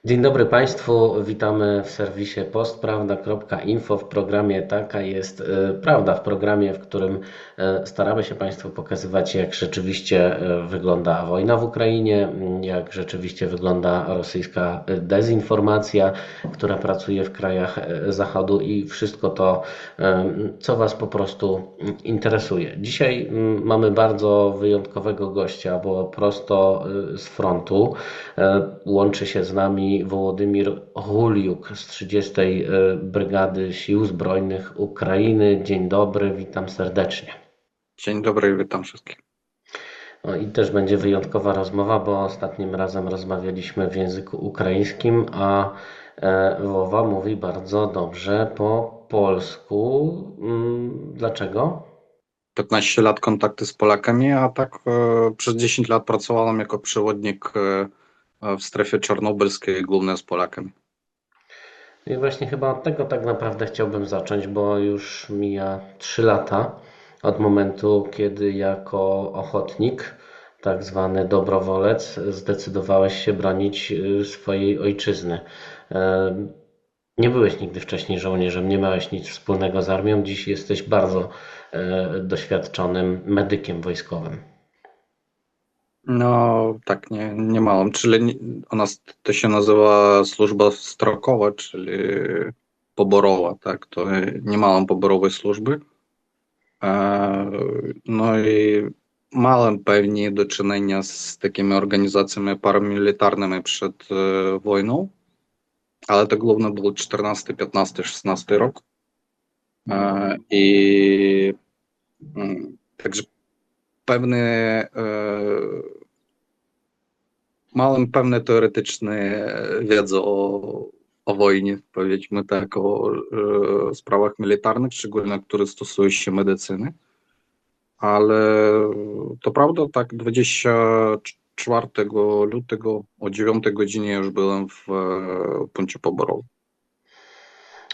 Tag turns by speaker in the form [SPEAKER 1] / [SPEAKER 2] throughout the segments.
[SPEAKER 1] Dzień dobry Państwu, witamy w serwisie postprawda.info w programie Taka jest prawda, w programie, w którym staramy się Państwu pokazywać, jak rzeczywiście wygląda wojna w Ukrainie, jak rzeczywiście wygląda rosyjska dezinformacja, która pracuje w krajach Zachodu i wszystko to, co Was po prostu interesuje. Dzisiaj mamy bardzo wyjątkowego gościa, bo prosto z frontu łączy się z nami Wołodymir Huliuk z 30. Brygady Sił Zbrojnych Ukrainy. Dzień dobry, witam serdecznie.
[SPEAKER 2] Dzień dobry, witam wszystkich.
[SPEAKER 1] No i też będzie wyjątkowa rozmowa, bo ostatnim razem rozmawialiśmy w języku ukraińskim, a Wowa mówi bardzo dobrze po polsku. Dlaczego?
[SPEAKER 2] 15 lat kontakty z Polakami, a tak przez 10 lat pracowałem jako przewodnik w strefie czarnobylskiej, głównie z Polakami.
[SPEAKER 1] I właśnie chyba od tego tak naprawdę chciałbym zacząć, bo już mija 3 lata od momentu, kiedy jako ochotnik, tak zwany dobrowolec, zdecydowałeś się bronić swojej ojczyzny. E, Nie byłeś nigdy wcześniej żołnierzem, nie miałeś nic wspólnego z armią, dziś jesteś bardzo doświadczonym medykiem wojskowym.
[SPEAKER 2] No tak, nie małem, czyli u nas to się nazywa służba strokowa, czyli poborowa, tak, to nie małem poborowej służby. No i miałem pewnie do czynienia z takimi organizacjami paramilitarnymi przed wojną, ale to głównie był 14, 15, 16 rok. I także pewne, miałem pewne teoretyczne wiedzę o wojnie, powiedzmy tak, o sprawach militarnych, szczególnie które stosują się medycyny, ale to prawda, tak 24 lutego o 9 godzinie już byłem w punkcie poborowym.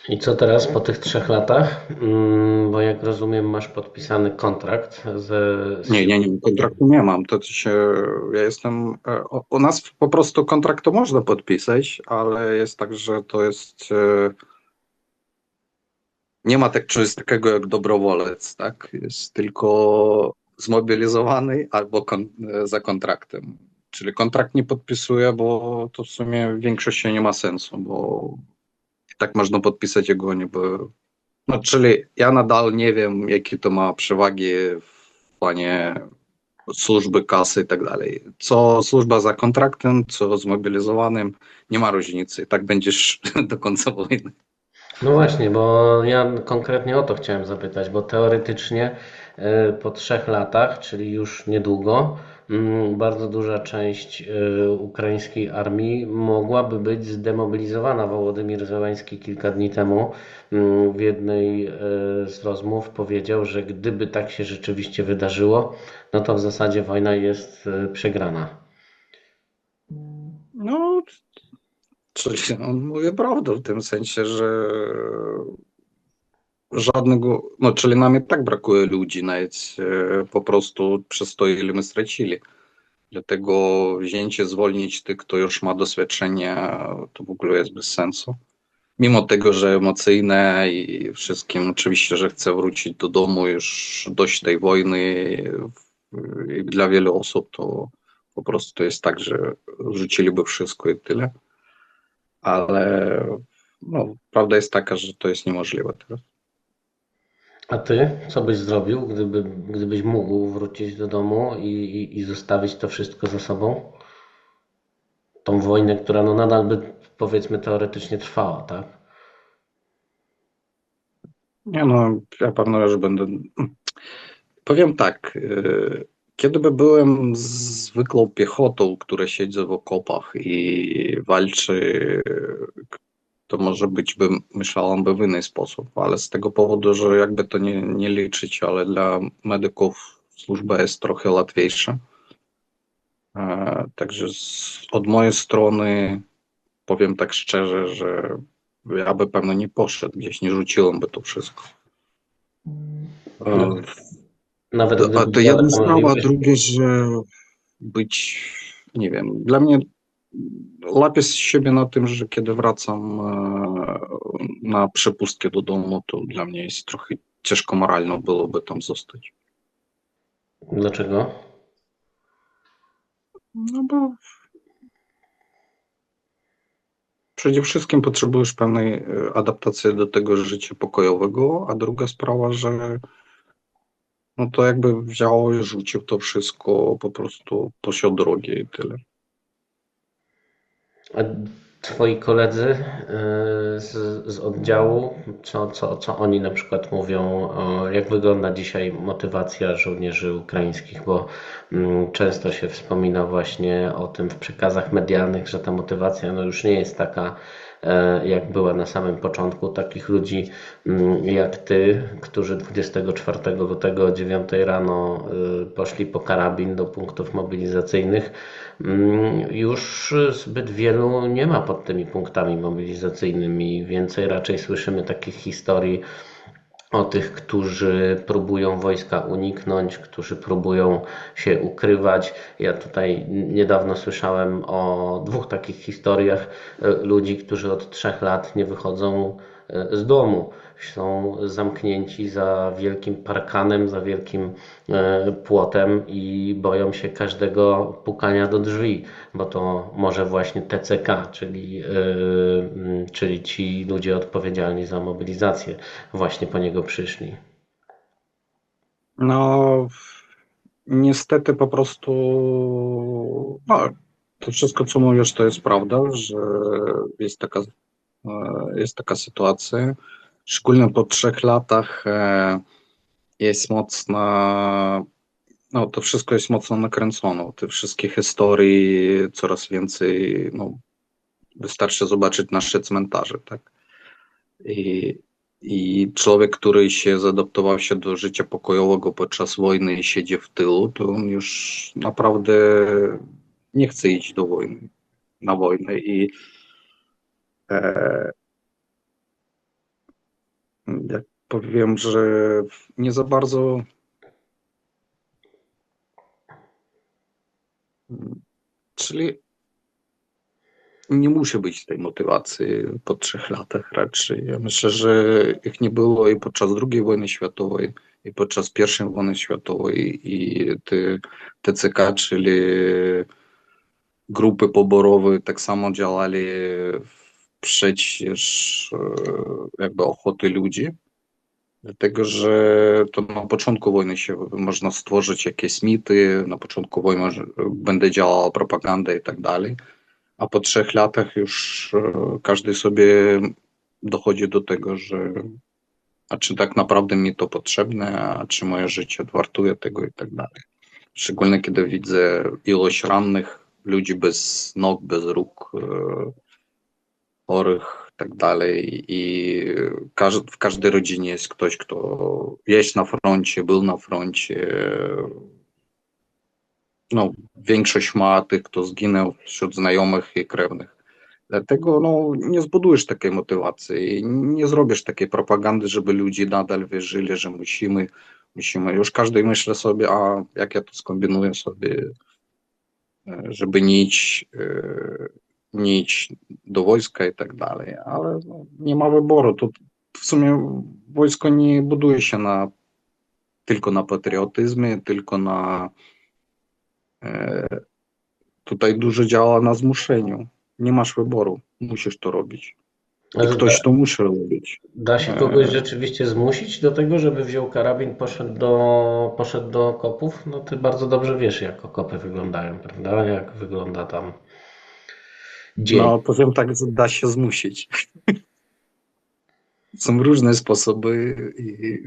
[SPEAKER 1] I co teraz po tych 3 latach? Bo jak rozumiem, masz podpisany kontrakt z
[SPEAKER 2] Nie,
[SPEAKER 1] sił.
[SPEAKER 2] nie, nie, kontraktu nie mam. To się, ja jestem. U nas po prostu kontrakt to można podpisać, ale jest tak, że to jest. Nie ma tak czegoś takiego jak dobrowolec, tak? Jest tylko zmobilizowany albo za kontraktem. Czyli kontrakt nie podpisuje, bo to w sumie w większości nie ma sensu, bo tak można podpisać jego niby. No, czyli ja nadal nie wiem, jakie to ma przewagi w planie służby, kasy i tak dalej. Co służba za kontraktem, co zmobilizowanym, nie ma różnicy. Tak będziesz do końca wojny.
[SPEAKER 1] No właśnie, bo ja konkretnie o to chciałem zapytać, bo teoretycznie po 3 latach, czyli już niedługo, bardzo duża część ukraińskiej armii mogłaby być zdemobilizowana. Wołodymir Zełański kilka dni temu w jednej z rozmów powiedział, że gdyby tak się rzeczywiście wydarzyło, no to w zasadzie wojna jest przegrana.
[SPEAKER 2] No, czyli on mówi prawdę w tym sensie, że żadnego, no czyli nam i tak brakuje ludzi, nawet po prostu przez to, ile my stracili. Dlatego wzięcie, zwolnić tych, kto już ma doświadczenie, to w ogóle jest bez sensu. Mimo tego, że emocjonalne i wszystkim oczywiście, że chcę wrócić do domu, już dość tej wojny i dla wielu osób to po prostu jest tak, że rzuciliby wszystko i tyle. Ale no, prawda jest taka, że to jest niemożliwe teraz.
[SPEAKER 1] A ty, co byś zrobił, gdybyś mógł wrócić do domu i zostawić to wszystko za sobą? Tą wojnę, która no nadal by powiedzmy teoretycznie trwała, tak?
[SPEAKER 2] Nie no, ja pewno, że będę. Powiem tak, kiedy by byłem zwykłą piechotą, która siedzi w okopach i walczy, to może być bym myślałem by w inny sposób, ale z tego powodu, że jakby to nie liczyć, ale dla medyków służba jest trochę łatwiejsza. Także od mojej strony powiem tak szczerze, że ja by pewno nie poszedł gdzieś, nie rzuciłem by to wszystko.
[SPEAKER 1] No, nawet
[SPEAKER 2] A
[SPEAKER 1] gdyby
[SPEAKER 2] to
[SPEAKER 1] była
[SPEAKER 2] jedna
[SPEAKER 1] taka
[SPEAKER 2] sprawa, a
[SPEAKER 1] możliwość.
[SPEAKER 2] drugie, że być, nie wiem, dla mnie Łapię z siebie na tym, że kiedy wracam na przepustkę do domu, to dla mnie jest trochę ciężko moralno byłoby tam zostać.
[SPEAKER 1] Dlaczego?
[SPEAKER 2] No bo przede wszystkim potrzebujesz pewnej adaptacji do tego życia pokojowego, a druga sprawa, że no to jakby wziął i rzucił to wszystko po prostu pośród drogi i tyle.
[SPEAKER 1] A twoi koledzy z, z oddziału, co oni na przykład mówią, jak wygląda dzisiaj motywacja żołnierzy ukraińskich, bo często się wspomina właśnie o tym w przekazach medialnych, że ta motywacja no już nie jest taka, jak była na samym początku. Takich ludzi jak ty, którzy 24 lutego o 9 rano poszli po karabin do punktów mobilizacyjnych, już zbyt wielu nie ma pod tymi punktami mobilizacyjnymi. Więcej raczej słyszymy takich historii o tych, którzy próbują wojska uniknąć, którzy próbują się ukrywać. Ja tutaj niedawno słyszałem o dwóch takich historiach ludzi, którzy od 3 lat nie wychodzą z domu. Są zamknięci za wielkim parkanem, za wielkim płotem i boją się każdego pukania do drzwi, bo to może właśnie TCK, czyli ci ludzie odpowiedzialni za mobilizację, właśnie po niego przyszli.
[SPEAKER 2] No, niestety po prostu, no, to wszystko, co mówisz, to jest prawda, że jest taka, jest taka sytuacja. Szczególnie po 3 latach jest mocna, no to wszystko jest mocno nakręcone. Te wszystkie historii, coraz więcej, no, wystarczy zobaczyć nasze cmentarze, tak? I, I człowiek, który się zaadaptował się do życia pokojowego podczas wojny i siedzi w tyłu, to on już naprawdę nie chce iść do wojny, na wojnę. I e, jak powiem, że nie za bardzo, czyli nie musi być tej motywacji po 3 latach raczej. Ja myślę, że ich nie było i podczas II wojny światowej, i podczas I wojny światowej, i te TCK, czyli grupy poborowe, tak samo działali przecież jakby ochoty ludzi. Dlatego, że to na początku wojny się można stworzyć jakieś mity, na początku wojny będzie działała propaganda i tak dalej. A po 3 latach już każdy sobie dochodzi do tego, że a czy tak naprawdę mi to potrzebne, a czy moje życie wartuje tego i tak dalej. Szczególnie kiedy widzę ilość rannych, ludzi bez nóg, bez róg, chorych i tak dalej. I w każdej rodzinie jest ktoś, kto jest na froncie, był na froncie. No, większość ma tych, kto zginął wśród znajomych i krewnych. Dlatego no, nie zbudujesz takiej motywacji i nie zrobisz takiej propagandy, żeby ludzie nadal wierzyli, że musimy. Już każdy myśli sobie, a jak ja to skombinuję sobie, żeby nie iść do wojska i tak dalej, ale no, nie ma wyboru. To w sumie wojsko nie buduje się tylko na patriotyzmie, tylko na tutaj dużo działa na zmuszeniu. Nie masz wyboru, musisz to robić. I
[SPEAKER 1] Ale
[SPEAKER 2] ktoś to musi robić.
[SPEAKER 1] da się kogoś rzeczywiście zmusić do tego, żeby wziął karabin, poszedł do okopów? No ty bardzo dobrze wiesz, jak okopy wyglądają, prawda? Jak wygląda tam dzień.
[SPEAKER 2] No, powiem tak, że da się zmusić. Są różne sposoby i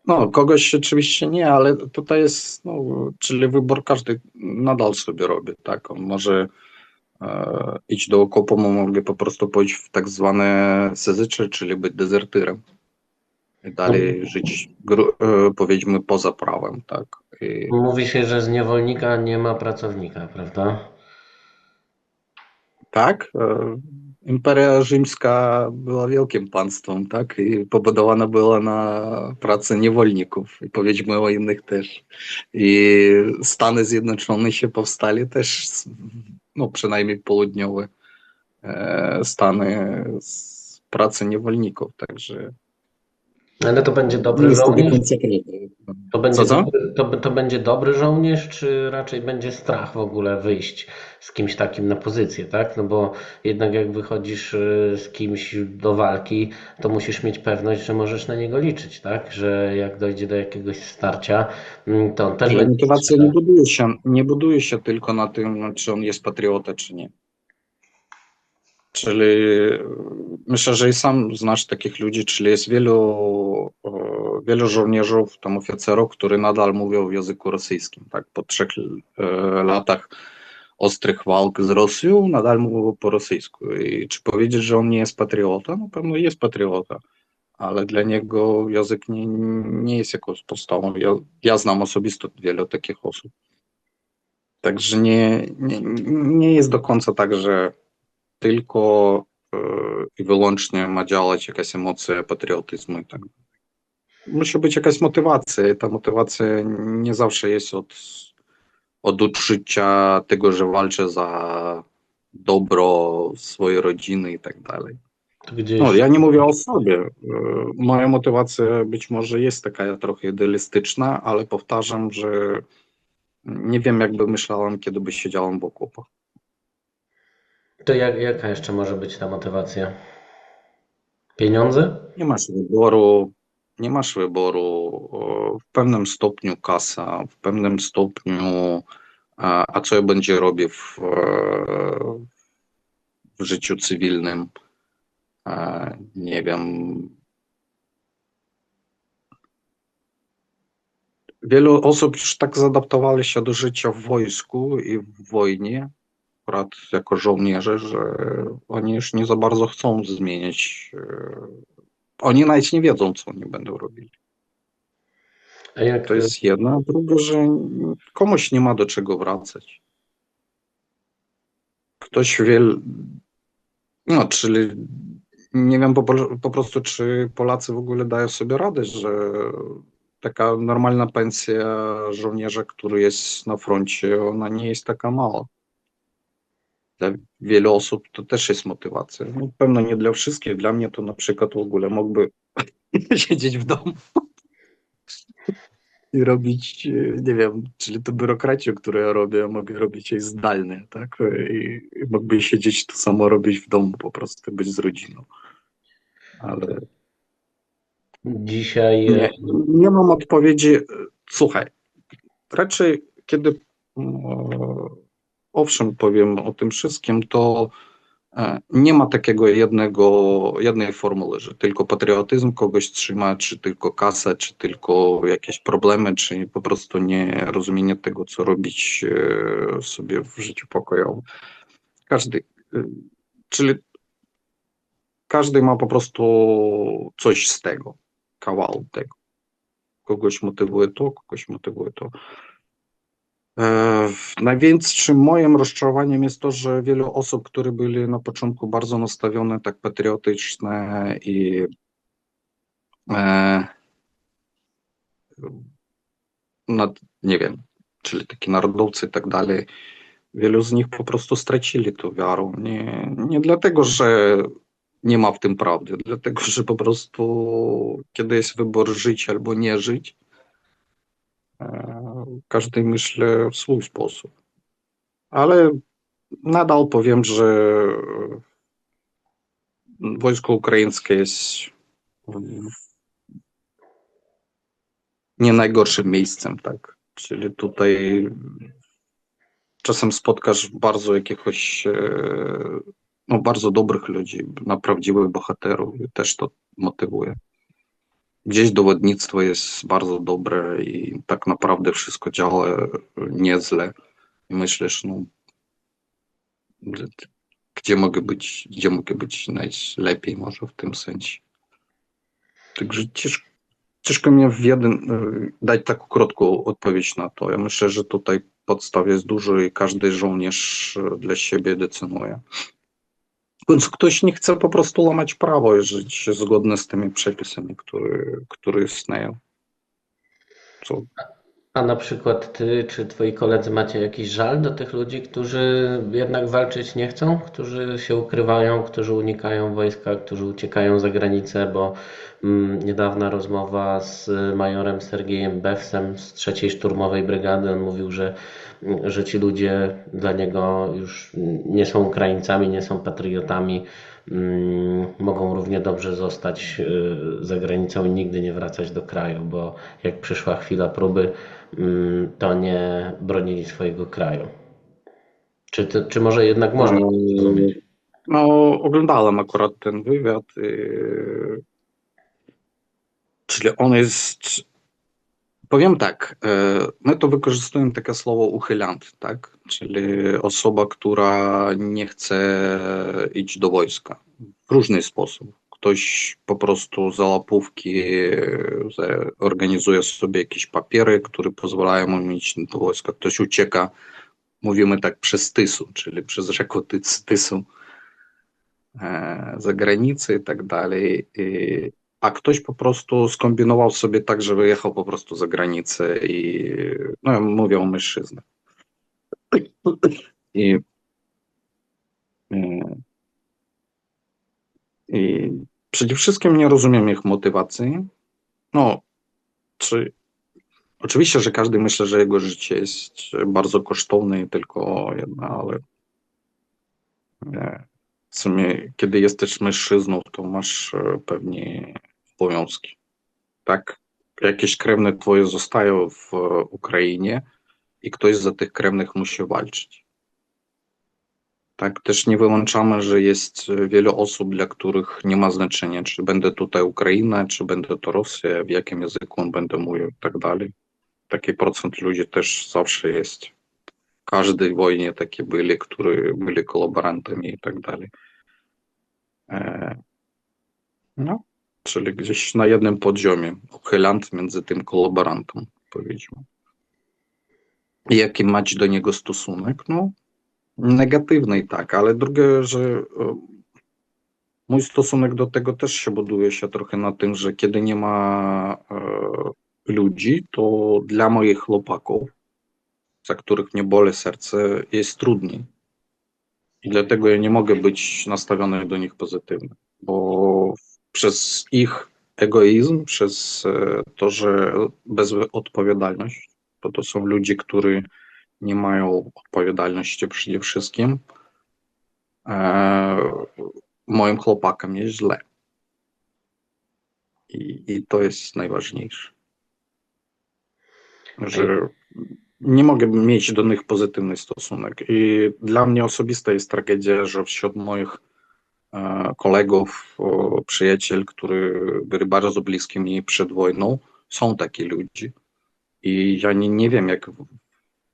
[SPEAKER 2] no, kogoś oczywiście nie, ale tutaj jest, no, czyli wybór każdy nadal sobie robi, tak? On może iść do okopu, mogę po prostu pójść w tak zwane sezycze, czyli być dezertyrem i dalej żyć, powiedzmy, poza prawem, tak? I
[SPEAKER 1] Mówi się, że z niewolnika nie ma pracownika, prawda?
[SPEAKER 2] tak, Imperia Rzymska była wielkim państwem, tak? I pobudowana była na pracy niewolników i powiedzmy o innych też. I Stany Zjednoczone się powstali też no przynajmniej południowe Stany z pracy niewolników, także
[SPEAKER 1] Ale to będzie
[SPEAKER 2] nie
[SPEAKER 1] dobry
[SPEAKER 2] jest to do
[SPEAKER 1] żołnierz?
[SPEAKER 2] końca prawda.
[SPEAKER 1] To
[SPEAKER 2] Co,
[SPEAKER 1] będzie
[SPEAKER 2] co?
[SPEAKER 1] to będzie dobry żołnierz, czy raczej będzie strach w ogóle wyjść z kimś takim na pozycję, tak? No bo jednak jak wychodzisz z kimś do walki, to musisz mieć pewność, że możesz na niego liczyć, tak? Że jak dojdzie do jakiegoś starcia, to on też
[SPEAKER 2] Ale
[SPEAKER 1] będzie
[SPEAKER 2] motywacja
[SPEAKER 1] strzelał.
[SPEAKER 2] nie buduje się tylko na tym, czy on jest patriota, czy nie. Czyli myślę, że i sam znasz takich ludzi, czyli jest wielu żołnierzów, tam oficerów, którzy nadal mówią w języku rosyjskim. Tak, po 3 latach ostrych walk z Rosją nadal mówią po rosyjsku. I czy powiedzieć, że on nie jest patriota? No pewno jest patriota, ale dla niego język nie jest jakąś podstawą. Ja znam osobisto wiele takich osób. Także nie jest do końca tak, że tylko i wyłącznie ma działać jakaś emocja patriotyzmu i tak. Musi być jakaś motywacja i ta motywacja nie zawsze jest od uczucia tego, że walczę za dobro swojej rodziny i tak dalej.
[SPEAKER 1] To
[SPEAKER 2] No,
[SPEAKER 1] gdzieś
[SPEAKER 2] ja nie mówię o sobie. Moja motywacja być może jest taka trochę idealistyczna, ale powtarzam, że nie wiem, jakby myślałem, kiedy by siedziałem w okopach.
[SPEAKER 1] to jaka jeszcze może być ta motywacja? Pieniądze?
[SPEAKER 2] Nie masz wyboru, nie masz wyboru. W pewnym stopniu kasa, w pewnym stopniu, a co będzie robił w życiu cywilnym, nie wiem. Wielu osób już tak zaadaptowało się do życia w wojsku i w wojnie, akurat jako żołnierze, że oni już nie za bardzo chcą zmieniać. Oni nawet nie wiedzą, co oni będą robili.
[SPEAKER 1] A jak
[SPEAKER 2] To jest jedno, a drugie, że komuś nie ma do czego wracać. Ktoś wie, no, czyli nie wiem po prostu, czy Polacy w ogóle dają sobie radę, że taka normalna pensja żołnierza, który jest na froncie, ona nie jest taka mała. Dla wielu osób to też jest motywacja. No, pewno nie dla wszystkich. Dla mnie to na przykład w ogóle mógłby siedzieć w domu i robić, nie wiem, czyli to biurokrację, którą ja robię, mogę robić jej zdalnie, tak? I mógłby siedzieć to samo robić w domu, po prostu być z rodziną. Ale
[SPEAKER 1] dzisiaj
[SPEAKER 2] nie mam odpowiedzi. Słuchaj, raczej kiedy owszem powiem o tym wszystkim, to nie ma takiego jednej formuły, że tylko patriotyzm kogoś trzyma, czy tylko kasa, czy tylko jakieś problemy, czy po prostu nie rozumienie tego, co robić sobie w życiu pokojowym. Każdy, e, czyli każdy ma po prostu coś z tego, kawał tego. Kogoś motywuje to, kogoś motywuje to. Największym moim rozczarowaniem jest to, że wielu osób, które byli na początku bardzo nastawione tak patriotyczne i e, nie wiem, czyli takie narodowcy i tak dalej, wielu z nich po prostu stracili tą wiarę. Nie dlatego, że nie ma w tym prawdy, dlatego, że po prostu kiedy jest wybór żyć albo nie żyć, każdy myśli w swój sposób. Ale nadal powiem, że wojsko ukraińskie jest nie najgorszym miejscem, tak? Czyli tutaj czasem spotkasz bardzo jakiegoś, no bardzo dobrych ludzi, na prawdziwych bohaterów i też to motywuje. Gdzieś dowodnictwo jest bardzo dobre i tak naprawdę wszystko działa nieźle. I myślisz, no, gdzie mogę być najlepiej może w tym sensie. Także ciężko mi dać taką krótką odpowiedź na to. Ja myślę, że tutaj podstaw jest dużo i każdy żołnierz dla siebie decyduje. Więc ktoś nie chce po prostu łamać prawo i żyć zgodnie z tymi przepisami, które istnieją. Co?
[SPEAKER 1] A na przykład ty czy twoi koledzy macie jakiś żal do tych ludzi, którzy jednak walczyć nie chcą, którzy się ukrywają, którzy unikają wojska, którzy uciekają za granicę, bo niedawna rozmowa z majorem Sergiejem Bewsem z trzeciej Szturmowej Brygady, on mówił, że ci ludzie dla niego już nie są Ukraińcami, nie są patriotami, mogą równie dobrze zostać za granicą i nigdy nie wracać do kraju, bo jak przyszła chwila próby, to nie bronili swojego kraju. Czy może jednak można to zrozumieć?
[SPEAKER 2] No, oglądałem akurat ten wywiad, czyli on jest, powiem tak, my to wykorzystujemy takie słowo uchylant, tak? Czyli osoba, która nie chce iść do wojska w różny sposób. Ktoś po prostu za łapówki organizuje sobie jakieś papiery, które pozwalają mu iść do wojska. Ktoś ucieka, mówimy tak, przez Tysu, czyli przez rzekę Tysu za granicę i tak dalej. A ktoś po prostu skombinował sobie tak, że wyjechał po prostu za granicę i no, mówię o mężczyznach. I, i przede wszystkim nie rozumiem ich motywacji. No, czy oczywiście, że każdy myśli, że jego życie jest bardzo kosztowne i tylko jedno, ale w sumie, kiedy jesteś mężczyzną, to masz pewnie obowiązki. Tak? Jakieś krewne twoje zostają w Ukrainie i ktoś za tych krewnych musi walczyć. Tak, też nie wyłączamy, że jest wiele osób, dla których nie ma znaczenia, czy będę tutaj Ukraina, czy będę to Rosja, w jakim języku on będę mówił i tak dalej. Taki procent ludzi też zawsze jest. W każdej wojnie takie byli, którzy byli kolaborantami i tak dalej. No, czyli gdzieś na jednym poziomie, uchylant między tym kolaborantem, powiedzmy. Jaki macie do niego stosunek? No, negatywny i tak, ale drugie, że mój stosunek do tego też się buduje się trochę na tym, że kiedy nie ma ludzi, to dla moich chłopaków, za których mnie boli serce, jest trudniej. I dlatego ja nie mogę być nastawiony do nich pozytywnie, bo przez ich egoizm, przez to, że bezodpowiedzialność, bo to są ludzie, którzy nie mają odpowiedzialności przede wszystkim, moim chłopakom jest źle. I to jest najważniejsze, że nie mogę mieć do nich pozytywny stosunek. I dla mnie osobista jest tragedia, że wśród moich kolegów, przyjaciół, którzy byli bardzo bliski mi przed wojną, są takie ludzie. I ja nie wiem,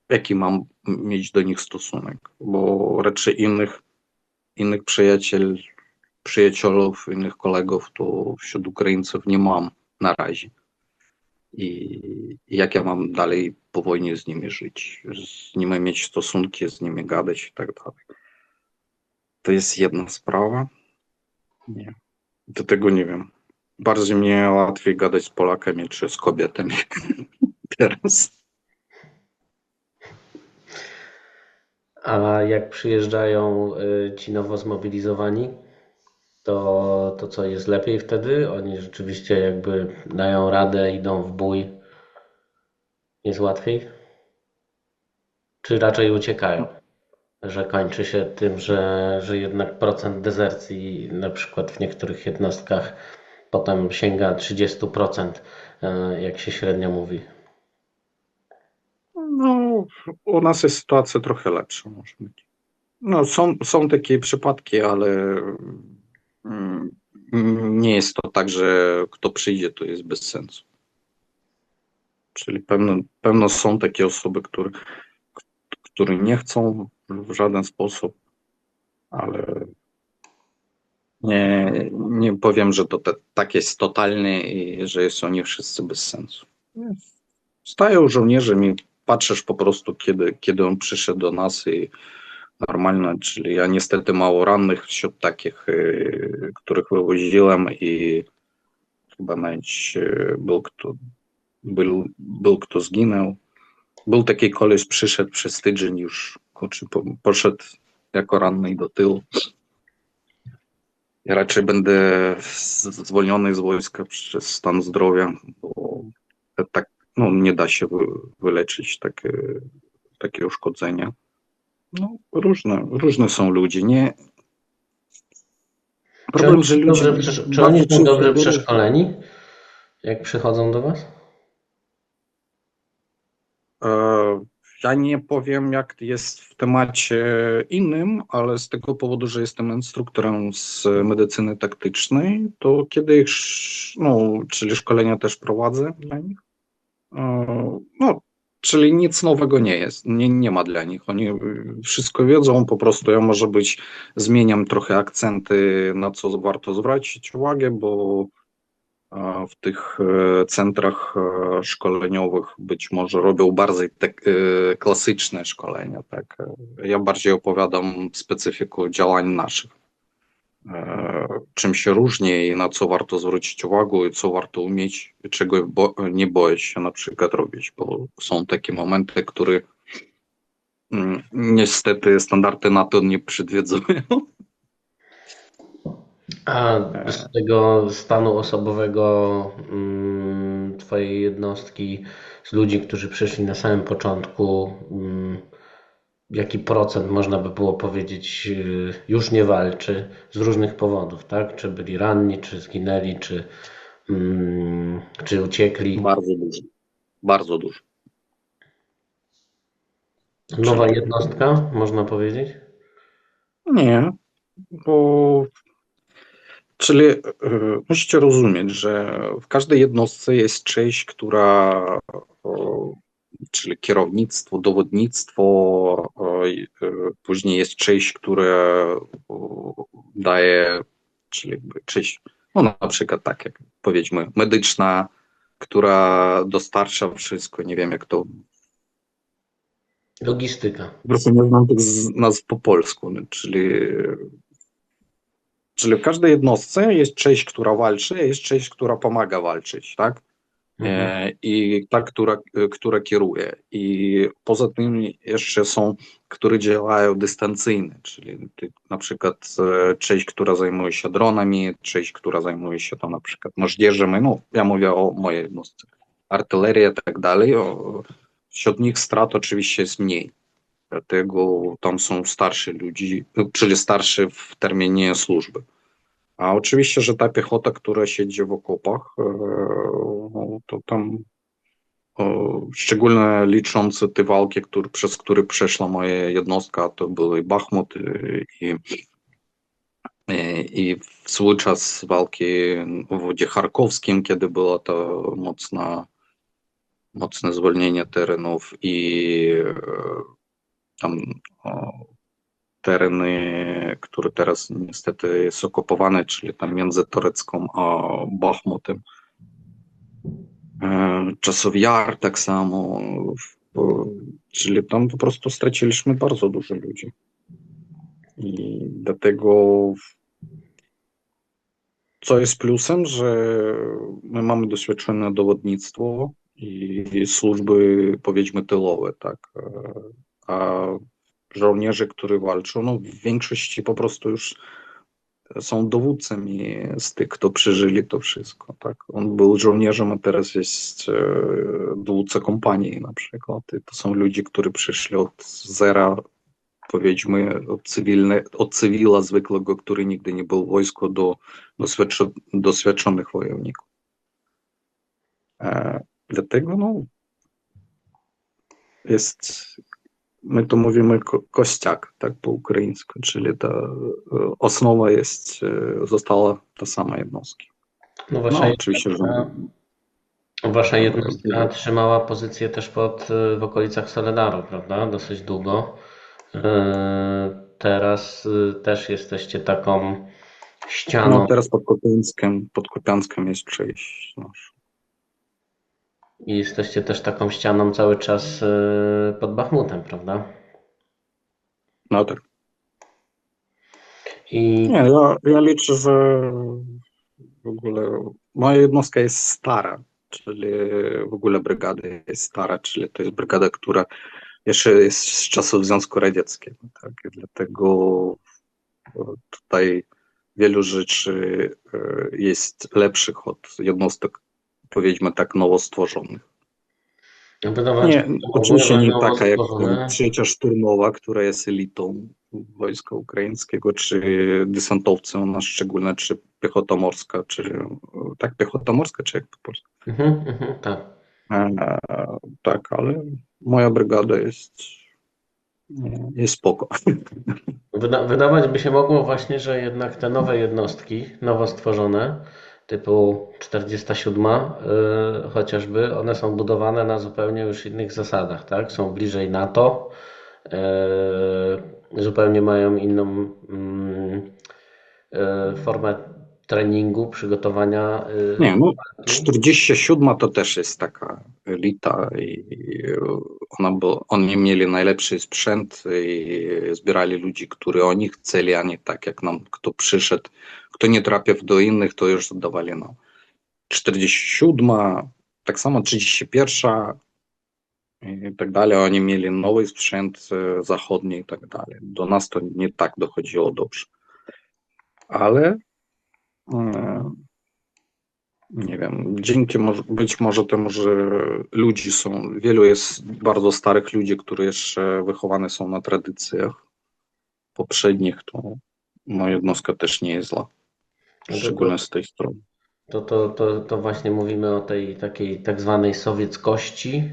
[SPEAKER 2] jaki mam mieć do nich stosunek, bo raczej innych przyjaciół, innych kolegów to wśród Ukraińców nie mam na razie. I jak ja mam dalej po wojnie z nimi żyć, z nimi mieć stosunki, z nimi gadać i tak dalej. To jest jedna sprawa. Nie. Do tego nie wiem. Bardziej mnie łatwiej gadać z Polakami czy z kobietami teraz.
[SPEAKER 1] A jak przyjeżdżają ci nowo zmobilizowani, to co jest lepiej wtedy? Oni rzeczywiście jakby dają radę, idą w bój, jest łatwiej? Czy raczej uciekają? Że kończy się tym, że jednak procent dezercji na przykład w niektórych jednostkach potem sięga 30%, jak się średnio mówi.
[SPEAKER 2] No, u nas jest sytuacja trochę lepsza, może być. No, są takie przypadki, ale mm, nie jest to tak, że kto przyjdzie, to jest bez sensu. Czyli pewno są takie osoby, które nie chcą w żaden sposób, ale nie powiem, że to tak jest totalnie i że są oni wszyscy bez sensu. Stają żołnierzem i patrzysz po prostu, kiedy on przyszedł do nas i normalne, czyli ja niestety mało rannych wśród takich, których wywoziłem i chyba nawet był kto zginął. Był taki koleś, przyszedł przez tydzień już, kurczę, poszedł jako ranny do tyłu. Ja raczej będę zwolniony z wojska przez stan zdrowia, bo tak no, nie da się wyleczyć takie uszkodzenia. No, różne są ludzie. Nie, problem, że ludzie
[SPEAKER 1] Czy oni
[SPEAKER 2] bardzo
[SPEAKER 1] są
[SPEAKER 2] często
[SPEAKER 1] dobrze
[SPEAKER 2] biorą.
[SPEAKER 1] przeszkoleni, jak przychodzą do Was?
[SPEAKER 2] E, Ja nie powiem, jak jest w temacie innym, ale z tego powodu, że jestem instruktorem z medycyny taktycznej, to kiedy no, czyli szkolenia też prowadzę dla nich. No, czyli nic nowego nie jest, nie ma dla nich. Oni wszystko wiedzą, po prostu ja może być, zmieniam trochę akcenty, na co warto zwrócić uwagę, bo w tych centrach szkoleniowych być może robią bardziej klasyczne szkolenia. Tak? Ja bardziej opowiadam specyfikę działań naszych. Czym się różni i na co warto zwrócić uwagę i co warto umieć, czego nie boję się na przykład robić, bo są takie momenty, które niestety standardy NATO nie przewidują.
[SPEAKER 1] A z tego stanu osobowego Twojej jednostki, z ludzi, którzy przyszli na samym początku, jaki procent można by było powiedzieć już nie walczy z różnych powodów, tak? Czy byli ranni, czy zginęli, czy uciekli?
[SPEAKER 2] Bardzo dużo, bardzo dużo.
[SPEAKER 1] Nowa
[SPEAKER 2] Czyli
[SPEAKER 1] jednostka, można powiedzieć?
[SPEAKER 2] nie, bo czyli musicie rozumieć, że w każdej jednostce jest część, która czyli kierownictwo, dowodnictwo, później jest część, która daje, czyli jakby część, no na przykład tak jak powiedzmy medyczna, która dostarcza wszystko, nie wiem jak to,
[SPEAKER 1] Logistyka.
[SPEAKER 2] po prostu nie znam tych nazw po polsku, no, czyli w każdej jednostce jest część, która walczy, a jest część, która pomaga walczyć, tak?
[SPEAKER 1] Mhm.
[SPEAKER 2] I ta, która kieruje. I poza tym jeszcze są, które działają dystancyjnie, czyli na przykład część, która zajmuje się dronami, część, która zajmuje się tam na przykład moździerzem, no ja mówię o mojej jednostce, artyleria i tak dalej. Wśród nich strat oczywiście jest mniej, dlatego tam są starsi ludzie, czyli starsi w terminie służby. A oczywiście, że ta piechota, która siedzi w okopach, no, to tam szczególnie licząc te walki, przez które przeszła moja jednostka, to były Bachmut i w swój czas walki w wodzie charkowskim, kiedy było to mocne zwolnienie terenów i tam tereny, które teraz niestety jest okupowane, czyli tam między Torecką a Bachmutem. Czasów Jar tak samo, czyli tam po prostu straciliśmy bardzo dużo ludzi. I dlatego, co jest plusem, że my mamy doświadczone dowodnictwo i służby, powiedzmy, tylowe, tak. A żołnierze, którzy walczą, no w większości po prostu już są dowódcami z tych, kto przeżyli to wszystko, tak. On był żołnierzem, a teraz jest dowódca kompanii na przykład. I to są ludzie, którzy przyszli od zera, powiedzmy, od cywila zwykłego, który nigdy nie był w wojsku, do doświadczonych wojowników. Dlatego no, jest, my to mówimy kościak, tak po ukraińsku, czyli ta osnowa jest, została ta sama jednostki.
[SPEAKER 1] No
[SPEAKER 2] No oczywiście, że
[SPEAKER 1] wasza jednostka trzymała pozycję też w okolicach Soledaru, prawda? Dosyć długo. Teraz też jesteście taką
[SPEAKER 2] no
[SPEAKER 1] ścianą
[SPEAKER 2] teraz pod Kupiańskiem jest przejść. No.
[SPEAKER 1] i jesteście też taką ścianą cały czas pod Bachmutem, prawda?
[SPEAKER 2] No tak.
[SPEAKER 1] I
[SPEAKER 2] Nie, ja liczę, że w ogóle moja jednostka jest stara. czyli w ogóle brygada jest stara, czyli to jest brygada, która jeszcze jest z czasów Związku Radzieckiego, tak? I dlatego tutaj wielu rzeczy jest lepszych od jednostek, powiedzmy tak, nowo stworzonych.
[SPEAKER 1] Budować
[SPEAKER 2] Nie, oczywiście
[SPEAKER 1] ogólnie
[SPEAKER 2] nie
[SPEAKER 1] nowo
[SPEAKER 2] taka jak
[SPEAKER 1] stworzone.
[SPEAKER 2] trzecia szturmowa, która jest elitą wojska ukraińskiego, czy desantowcy u nas szczególnie, czy piechota morska, czy tak, piechota morska, czy jak po polsku.
[SPEAKER 1] Tak.
[SPEAKER 2] E, tak, ale moja brygada jest spoko.
[SPEAKER 1] Wydawać by się mogło właśnie, że jednak te nowe jednostki, nowo stworzone, typu 47, chociażby, one są budowane na zupełnie już innych zasadach, tak? Są bliżej NATO, zupełnie mają inną formę treningu, przygotowania
[SPEAKER 2] Nie, no
[SPEAKER 1] walki.
[SPEAKER 2] 47 to też jest taka elita i oni mieli najlepszy sprzęt i zbierali ludzi, którzy oni chcieli, a nie tak jak nam kto przyszedł. Kto nie trafił do innych, to już oddawali nam. 47, tak samo 31 i tak dalej, oni mieli nowy sprzęt zachodni i tak dalej. Do nas to nie tak dochodziło dobrze. Ale e, nie wiem, być może temu, że ludzi są, wielu jest bardzo starych ludzi, którzy jeszcze wychowane są na tradycjach poprzednich, to no, jednostka też nie jest zła,
[SPEAKER 1] No to,
[SPEAKER 2] szczególnie z tej strony.
[SPEAKER 1] to właśnie mówimy o tej takiej tak zwanej sowieckości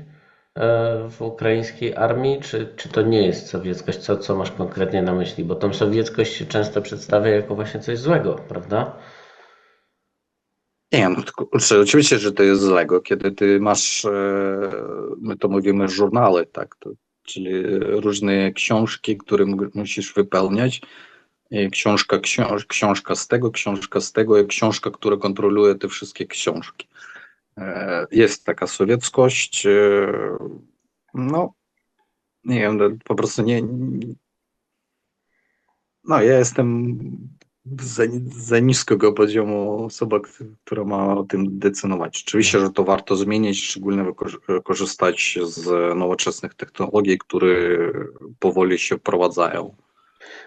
[SPEAKER 1] w ukraińskiej armii, czy to nie jest sowieckość? Co masz konkretnie na myśli? Bo tą sowieckość się często przedstawia jako właśnie coś złego, prawda?
[SPEAKER 2] Nie, no tylko, oczywiście, że to jest złego, kiedy ty masz, my to mówimy żurnały, tak, czyli różne książki, które musisz wypełniać. I książka z tego i książka, która kontroluje te wszystkie książki. Jest taka sowieckość, no nie wiem, no, po prostu no ja jestem za niskiego poziomu osoba, która ma o tym decydować. Oczywiście, że to warto zmienić, szczególnie korzystać z nowoczesnych technologii, które powoli się wprowadzają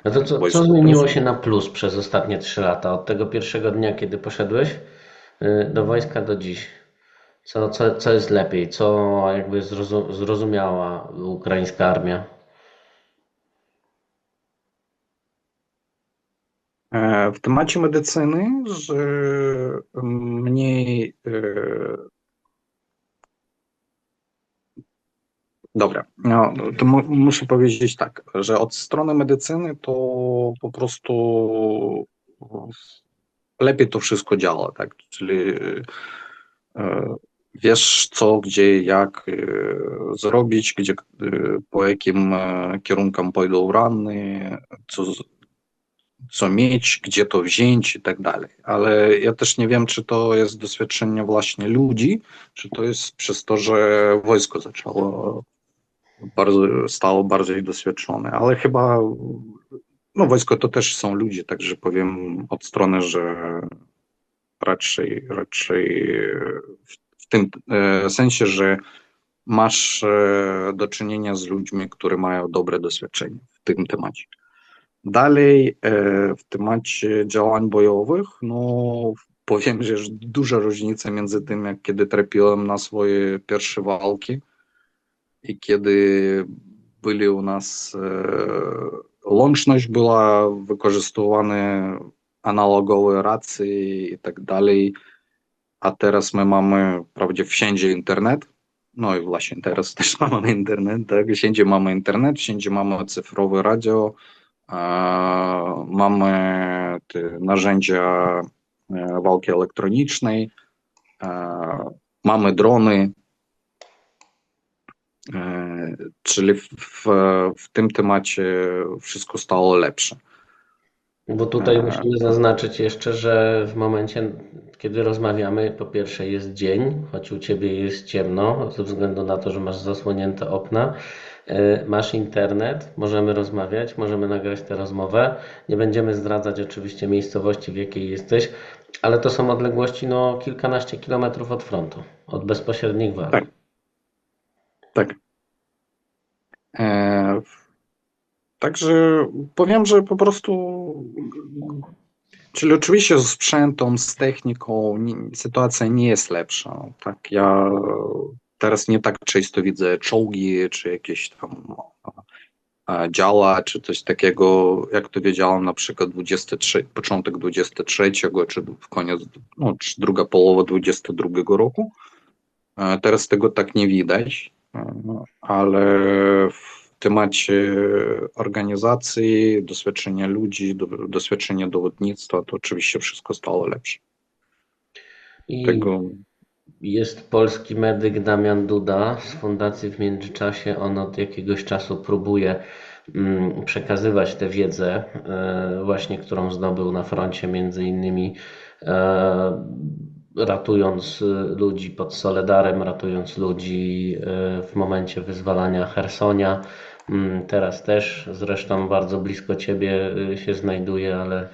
[SPEAKER 1] No to
[SPEAKER 2] w
[SPEAKER 1] co
[SPEAKER 2] wojsku
[SPEAKER 1] zmieniło
[SPEAKER 2] polskim.
[SPEAKER 1] się na plus przez ostatnie 3 lata? Od tego pierwszego dnia, kiedy poszedłeś do wojska do dziś? Co jest lepiej? Co jakby zrozumiała ukraińska armia?
[SPEAKER 2] W temacie medycyny, że mniej. Dobra, no, to muszę powiedzieć tak, że od strony medycyny to po prostu lepiej to wszystko działa, tak? Czyli wiesz co, gdzie, jak zrobić, gdzie, po jakim kierunkom pójdą rany, co mieć, gdzie to wziąć i tak dalej. Ale ja też nie wiem, czy to jest doświadczenie właśnie ludzi, czy to jest przez to, że wojsko stało bardziej doświadczone, ale chyba no wojsko to też są ludzie, także powiem od strony, że raczej w tym sensie, że masz do czynienia z ludźmi, którzy mają dobre doświadczenie w tym temacie. Dalej, w temacie działań bojowych, no powiem, że jest duża różnica między tym, jak kiedy trafiłem na swoje pierwsze walki i kiedy byli u nas, łączność była, wykorzystywane analogowe racje i tak dalej, a teraz my mamy prawie wszędzie internet. No i właśnie teraz też mamy internet, tak? Wszędzie mamy internet, wszędzie mamy cyfrowe radio, mamy te narzędzia walki elektronicznej, mamy drony, czyli w tym temacie wszystko stało lepsze.
[SPEAKER 1] Bo tutaj musimy zaznaczyć jeszcze, że w momencie, kiedy rozmawiamy, po pierwsze jest dzień, choć u Ciebie jest ciemno, ze względu na to, że masz zasłonięte okna. Masz internet, możemy rozmawiać, możemy nagrać tę rozmowę. Nie będziemy zdradzać oczywiście miejscowości, w jakiej jesteś, ale to są odległości no, kilkanaście kilometrów od frontu, od bezpośrednich walk.
[SPEAKER 2] Tak, tak. E, Także powiem, że po prostu, czyli oczywiście z sprzętem, z techniką sytuacja nie jest lepsza. Tak, ja teraz nie tak często widzę czołgi, czy jakieś tam działa, czy coś takiego, jak to wiedziałem, na przykład początek 23, czy w koniec, no, czy druga połowa 22 roku. Teraz tego tak nie widać, ale w temacie organizacji, doświadczenia ludzi, doświadczenia dowodnictwa, to oczywiście wszystko stało lepsze.
[SPEAKER 1] I
[SPEAKER 2] Tego,
[SPEAKER 1] jest polski medyk Damian Duda z fundacji w międzyczasie. On od jakiegoś czasu próbuje przekazywać tę wiedzę, właśnie którą zdobył na froncie, między innymi ratując ludzi pod Soledarem, ratując ludzi w momencie wyzwalania Chersonia. Teraz też, zresztą bardzo blisko Ciebie się znajduje, ale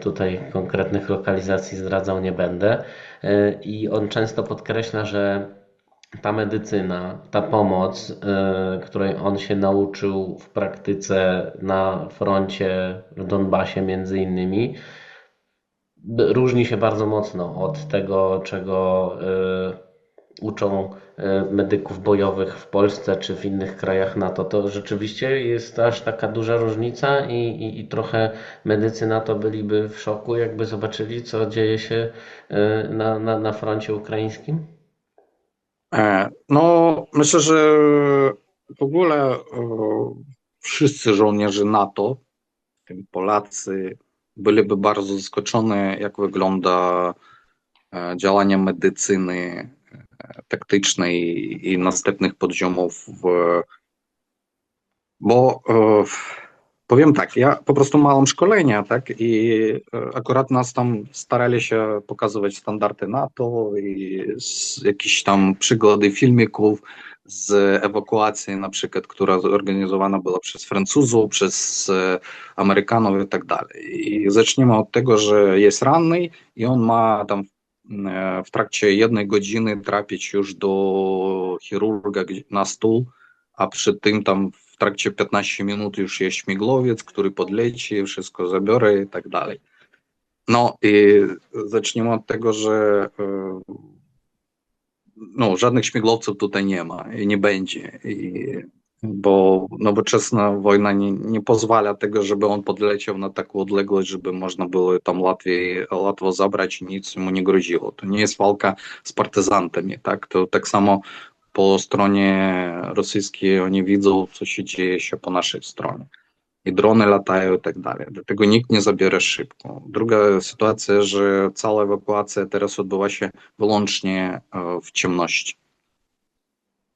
[SPEAKER 1] tutaj konkretnych lokalizacji zdradzał nie będę. I on często podkreśla, że ta medycyna, ta pomoc, której on się nauczył w praktyce na froncie w Donbasie między innymi, różni się bardzo mocno od tego, czego uczą medyków bojowych w Polsce czy w innych krajach NATO. To rzeczywiście jest aż taka duża różnica i trochę medycy NATO byliby w szoku, jakby zobaczyli, co dzieje się na froncie ukraińskim.
[SPEAKER 2] no, myślę, że w ogóle wszyscy żołnierze NATO, w tym Polacy, byliby bardzo zaskoczone, jak wygląda działania medycyny taktycznej i następnych poziomów, bo powiem tak, ja po prostu mam szkolenia, tak, i akurat nas tam starali się pokazywać standardy NATO i jakieś tam przygody filmików z ewakuacji na przykład, która zorganizowana była przez Francuzów, przez Amerykanów i tak dalej. I zaczniemy od tego, że jest ranny i on ma tam w trakcie 1 godziny trafić już do chirurga na stół, a przy tym tam w trakcie 15 minut już jest śmigłowiec, który podleci, wszystko zabiorę i tak dalej. No i zaczniemy od tego, że no, żadnych śmigłowców tutaj nie ma i nie będzie. Bo nowoczesna wojna nie pozwala tego, żeby on podleciał na taką odległość, żeby można było tam łatwo zabrać i nic mu nie groziło. To nie jest walka z partyzantami, tak? To tak samo po stronie rosyjskiej oni widzą, co się dzieje się po naszej stronie. I drony latają i tak dalej. Dlatego nikt nie zabiera szybko. Druga sytuacja, że cała ewakuacja teraz odbywa się wyłącznie w ciemności.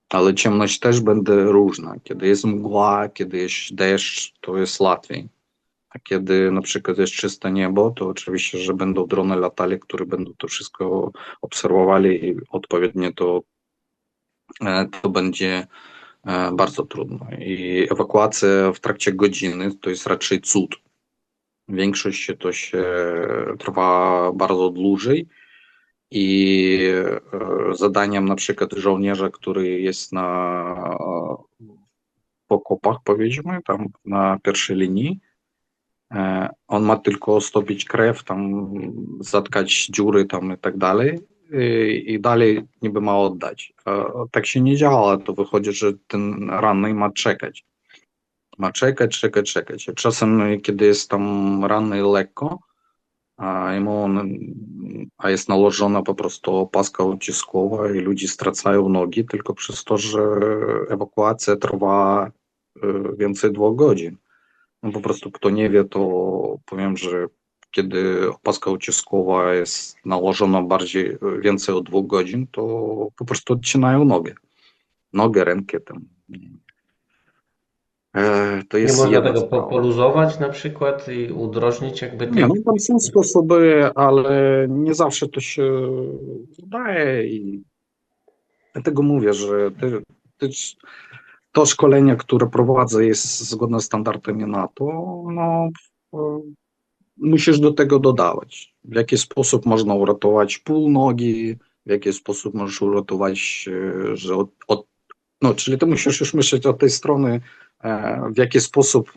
[SPEAKER 2] Ale ciemność też będzie różna. Kiedy jest mgła, kiedy jest deszcz, to jest łatwiej. A kiedy na przykład jest czyste niebo, to oczywiście, że będą drony latali, które będą to wszystko obserwowali i odpowiednio to będzie bardzo trudno. I ewakuacja w trakcie godziny to jest raczej cud. Większość to się trwa bardzo dłużej i zadaniem na przykład żołnierza, który jest w okopach, powiedzmy, tam na pierwszej linii, on ma tylko stopić krew, tam zatkać dziury tam i tak dalej. I dalej niby ma oddać. A tak się nie działa, to wychodzi, że ten ranny ma czekać. Ma czekać, czekać, czekać. A czasem, kiedy jest tam ranny lekko, a jest nałożona po prostu opaska uciskowa i ludzie stracają nogi tylko przez to, że ewakuacja trwa więcej 2 godzin. No po prostu kto nie wie, to powiem, że kiedy opaska uciskowa jest nałożona więcej od 2 godzin, to po prostu odcinają nogę. Nogę, rękę tam. To
[SPEAKER 1] Nie
[SPEAKER 2] jest
[SPEAKER 1] można
[SPEAKER 2] jedna
[SPEAKER 1] tego
[SPEAKER 2] sprawa.
[SPEAKER 1] poluzować na przykład i udrożnić jakby
[SPEAKER 2] Nie,
[SPEAKER 1] tej.
[SPEAKER 2] no tam są sposoby, ale nie zawsze to się udaje i dlatego mówię, że to szkolenie, które prowadzę, jest zgodne z standardami NATO, no, musisz do tego dodawać. W jaki sposób można uratować pół nogi, w jaki sposób możesz uratować, że no, czyli ty musisz już myśleć od tej strony, w jaki sposób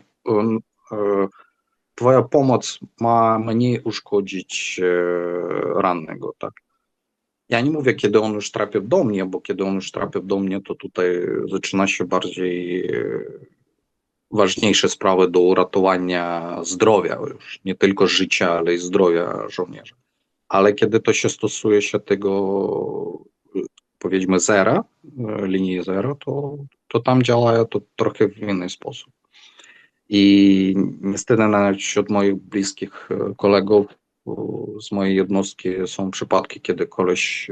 [SPEAKER 2] twoja pomoc ma mniej uszkodzić rannego, tak? Ja nie mówię, kiedy on już trafia do mnie, bo kiedy on już trafia do mnie, to tutaj zaczyna się bardziej ważniejsze sprawy do uratowania zdrowia, już nie tylko życia, ale i zdrowia żołnierza. Ale kiedy to się stosuje się tego, powiedzmy, zera, linii zera, to tam działa to trochę w inny sposób. I niestety nawet wśród moich bliskich kolegów z mojej jednostki są przypadki, kiedy koleś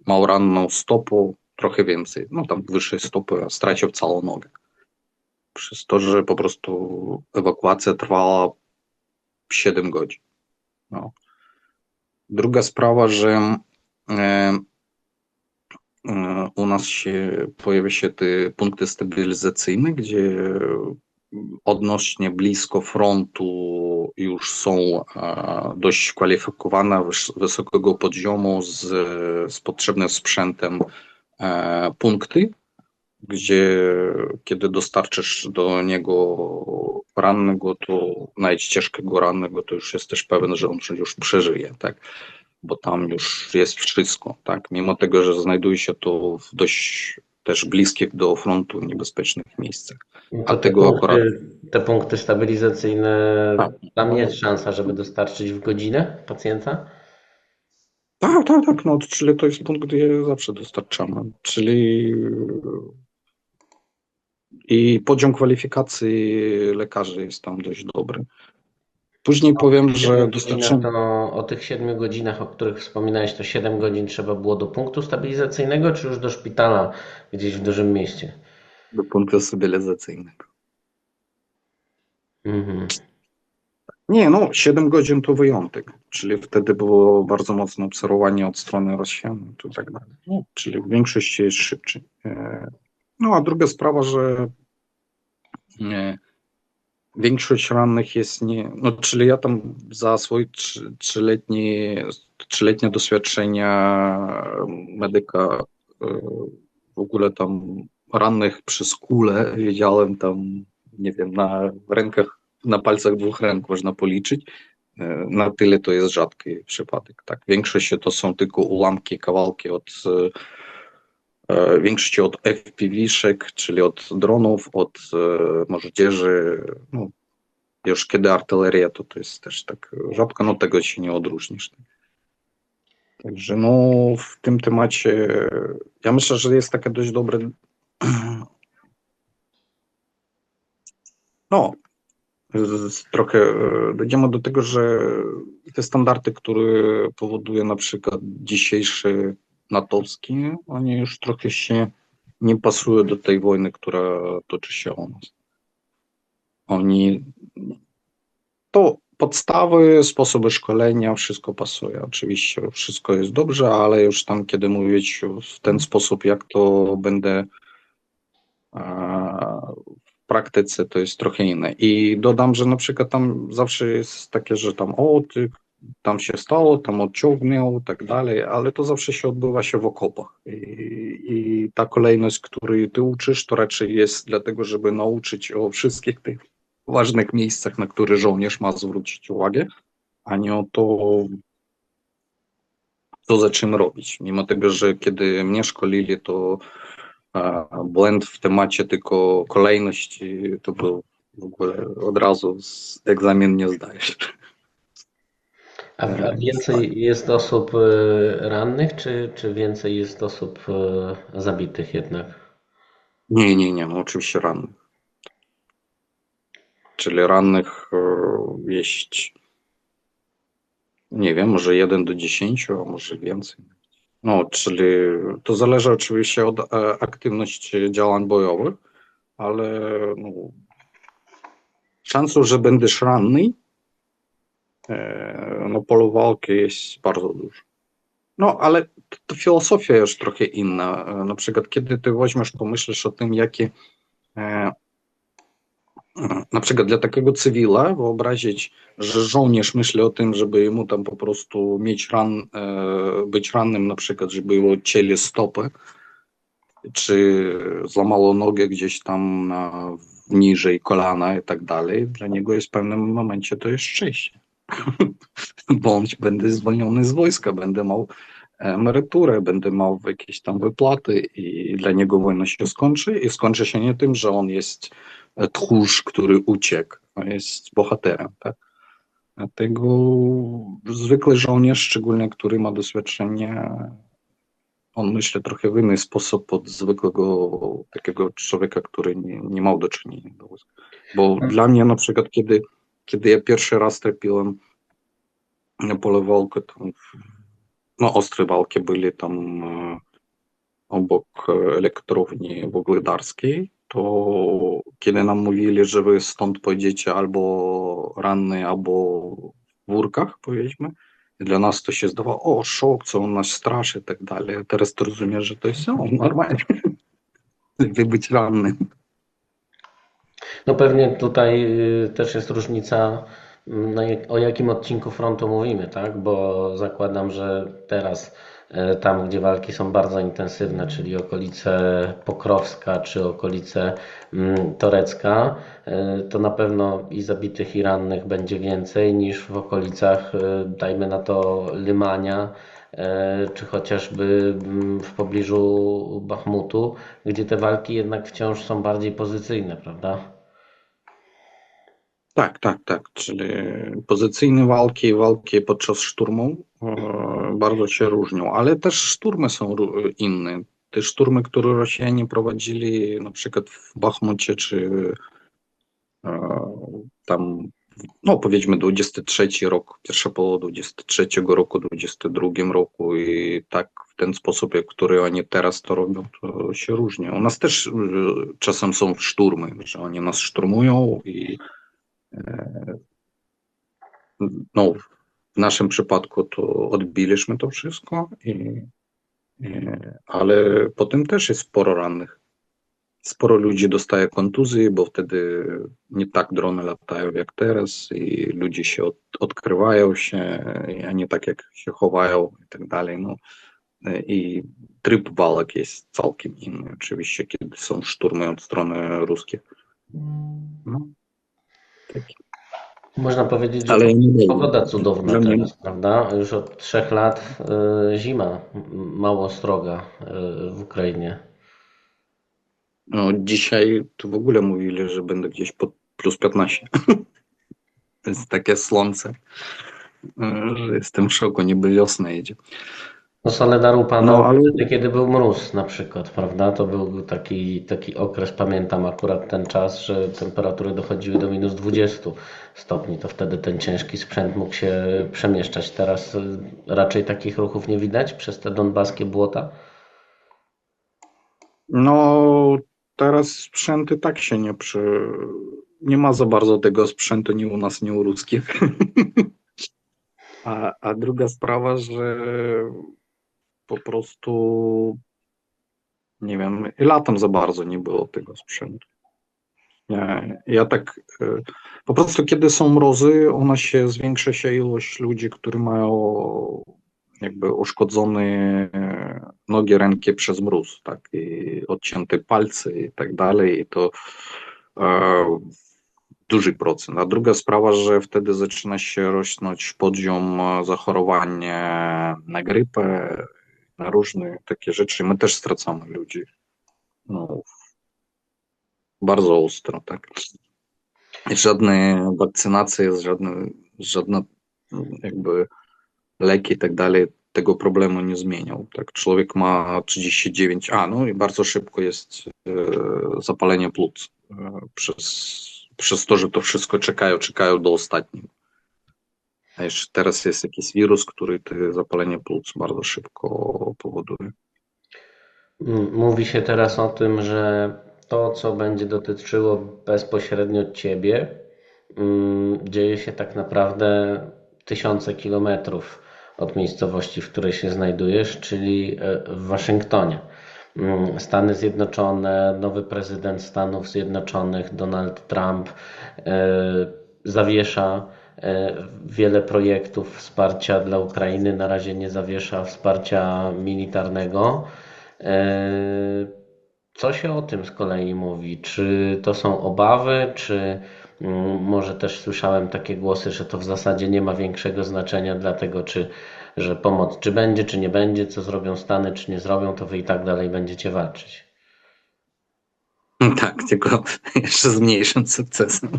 [SPEAKER 2] miał ranną stopę, trochę więcej, no tam wyższej stopy, a stracił całą nogę. Przez to, że po prostu ewakuacja trwała 7 godzin. No. Druga sprawa, że u nas pojawia się te punkty stabilizacyjne, gdzie odnośnie blisko frontu już są dość kwalifikowane, wysokiego poziomu z potrzebnym sprzętem punkty, gdzie kiedy dostarczysz do niego rannego, to nawet ciężkiego rannego, to już jesteś pewien, że on już przeżyje, tak? Bo tam już jest wszystko, tak? Mimo tego, że znajduje się to w dość też bliskich do frontu niebezpiecznych miejscach.
[SPEAKER 1] No
[SPEAKER 2] A
[SPEAKER 1] to
[SPEAKER 2] tego akurat
[SPEAKER 1] te punkty stabilizacyjne,
[SPEAKER 2] tak,
[SPEAKER 1] tam jest szansa, żeby dostarczyć w godzinę pacjenta?
[SPEAKER 2] tak, no, czyli to jest punkt, gdzie zawsze dostarczamy, czyli i poziom kwalifikacji lekarzy jest tam dość dobry. Później powiem, że dostarczymy.
[SPEAKER 1] O tych 7 godzinach, o których wspominałeś, to 7 godzin trzeba było do punktu stabilizacyjnego, czy już do szpitala gdzieś w dużym mieście?
[SPEAKER 2] Do punktu stabilizacyjnego.
[SPEAKER 1] Mhm.
[SPEAKER 2] Nie, no 7 godzin to wyjątek, czyli wtedy było bardzo mocne obserwowanie od strony Rosjan i tak dalej. No, czyli w większości jest szybciej. No a druga sprawa, że większość rannych jest nie, no czyli ja tam za swoje trzyletnie doświadczenia medyka w ogóle tam rannych przez kulę widziałem tam, nie wiem, na rękach, na palcach 2 rąk można policzyć. Na tyle to jest rzadki przypadek. Tak, większość to są tylko ułamki, kawałki od większości od FPV-szek, czyli od dronów, od moździerzy. No, już kiedy artyleria, to jest też tak rzadko, no tego się nie odróżnisz. Także no w tym temacie ja myślę, że jest takie dość dobre no trochę dojdziemy do tego, że te standardy, które powoduje na przykład dzisiejszy natowski, oni już trochę się nie pasują do tej wojny, która toczy się u nas. Oni to podstawy, sposoby szkolenia, wszystko pasuje. Oczywiście wszystko jest dobrze, ale już tam, kiedy mówić w ten sposób, jak to będę w praktyce, to jest trochę inne. I dodam, że na przykład tam zawsze jest takie, że tam tam się stało, tam odciągnął, tak dalej, ale to zawsze się odbywa się w okopach. I ta kolejność, której ty uczysz, to raczej jest dlatego, żeby nauczyć o wszystkich tych ważnych miejscach, na które żołnierz ma zwrócić uwagę, a nie o to, co za czym robić. Mimo tego, że kiedy mnie szkolili, to błęd w temacie tylko kolejności to był w ogóle od razu egzamin nie zdajesz.
[SPEAKER 1] A więcej jest osób rannych, czy więcej jest osób zabitych jednak?
[SPEAKER 2] Nie, no oczywiście rannych. Czyli rannych jest, nie wiem, może 1 do 10, a może więcej. No, czyli to zależy oczywiście od aktywności działań bojowych, ale no, szansą, że będziesz ranny na polu walki jest bardzo dużo. No, ale to filozofia jest trochę inna. Na przykład, kiedy ty weźmiesz, pomyślisz o tym, jakie E, Na przykład dla takiego cywila wyobrazić, że żołnierz myśli o tym, żeby mu tam po prostu być rannym, na przykład, żeby jego odcięli stopę, czy złamało nogę gdzieś tam niżej kolana i tak dalej. Dla niego jest w pewnym momencie to jest szczęście, bo on będzie zwolniony z wojska, będę miał emeryturę, będę miał jakieś tam wypłaty i dla niego wojna się skończy i skończy się nie tym, że on jest tchórz, który uciekł, a jest bohaterem, tak? Dlatego zwykły żołnierz, szczególnie który ma doświadczenie, on myśli trochę w inny sposób od zwykłego takiego człowieka, który nie miał do czynienia do wojska. Bo dla mnie na przykład, kiedy ja pierwszy raz trafiłem na pole walki, tam, no ostre walki byli tam obok elektrowni węglodarskiej, to kiedy nam mówili, że wy stąd pojedziecie albo ranny, albo w wórkach, powiedzmy, i dla nas to się zdawało, o szok, co on nas straszy i tak dalej. A teraz to rozumiesz, że to jest normalnie, żeby być rannym.
[SPEAKER 1] No pewnie tutaj też jest różnica, o jakim odcinku frontu mówimy, tak? Bo zakładam, że teraz tam, gdzie walki są bardzo intensywne, czyli okolice Pokrowska czy okolice Torecka, to na pewno i zabitych i rannych będzie więcej niż w okolicach, dajmy na to, Lymania, czy chociażby w pobliżu Bachmutu, gdzie te walki jednak wciąż są bardziej pozycyjne, prawda?
[SPEAKER 2] Tak, tak, tak. Czyli pozycyjne walki i walki podczas szturmu bardzo się różnią, ale też szturmy są inne. Te szturmy, które Rosjanie prowadzili na przykład w Bachmucie czy e, tam, no powiedzmy 23 rok, pierwsza połowa 23 roku, 22 roku i tak w ten sposób, jak który oni teraz to robią, to się różni. U nas też czasem są szturmy, że oni nas szturmują i no, w naszym przypadku to odbiliśmy to wszystko, ale potem też jest sporo rannych. Sporo ludzi dostaje kontuzji, bo wtedy nie tak drony latają jak teraz i ludzie się odkrywają się, a nie tak jak się chowają i tak dalej. No. I tryb walk jest całkiem inny, oczywiście, kiedy są szturmy od strony ruskiej. No, taki.
[SPEAKER 1] Można powiedzieć, że
[SPEAKER 2] Ale nie
[SPEAKER 1] pogoda cudowna
[SPEAKER 2] dla mnie.
[SPEAKER 1] teraz, prawda? Już od 3 lat zima mało sroga w Ukrainie.
[SPEAKER 2] No, dzisiaj tu w ogóle mówili, że będę gdzieś pod plus 15. To jest takie słońce, że jestem w szoku, niby wiosna jedzie.
[SPEAKER 1] No Soledar upadał
[SPEAKER 2] No ale
[SPEAKER 1] wtedy, kiedy był mróz na przykład, prawda? To był taki okres, pamiętam akurat ten czas, że temperatury dochodziły do -20 stopni. To wtedy ten ciężki sprzęt mógł się przemieszczać. Teraz raczej takich ruchów nie widać przez te donbaskie błota.
[SPEAKER 2] no teraz sprzęty tak się nie ma za bardzo tego sprzętu ni u nas, ni u ruskich. A druga sprawa, że po prostu nie wiem, i latem za bardzo nie było tego sprzętu. Ja tak po prostu kiedy są mrozy, zwiększa się ilość ludzi, którzy mają jakby uszkodzone nogi, ręki przez mróz, tak, i odcięte palce i tak dalej, i to e, duży procent. A druga sprawa, że wtedy zaczyna się rosnąć poziom zachorowania na grypę, na różne takie rzeczy. My też stracamy ludzi. No, bardzo ostro, tak. Żadne wakcynacje, żadne jakby leki i tak dalej tego problemu nie zmienią. Tak, człowiek ma 39, no i bardzo szybko jest zapalenie płuc przez to, że to wszystko czekają do ostatniego. A jeszcze teraz jest jakiś wirus, który te zapalenie płuc bardzo szybko powoduje.
[SPEAKER 1] Mówi się teraz o tym, że to, co będzie dotyczyło bezpośrednio Ciebie, dzieje się tak naprawdę tysiące kilometrów od miejscowości, w której się znajdujesz, czyli w Waszyngtonie. Stany Zjednoczone, nowy prezydent Stanów Zjednoczonych, Donald Trump, zawiesza wiele projektów wsparcia dla Ukrainy. Na razie nie zawiesza wsparcia militarnego. Co się o tym z kolei mówi? Czy to są obawy, czy może też słyszałem takie głosy, że to w zasadzie nie ma większego znaczenia, dlatego że pomoc czy będzie, czy nie będzie, co zrobią Stany, czy nie zrobią, to wy i tak dalej będziecie walczyć.
[SPEAKER 2] Tak, tylko jeszcze z mniejszym sukcesem.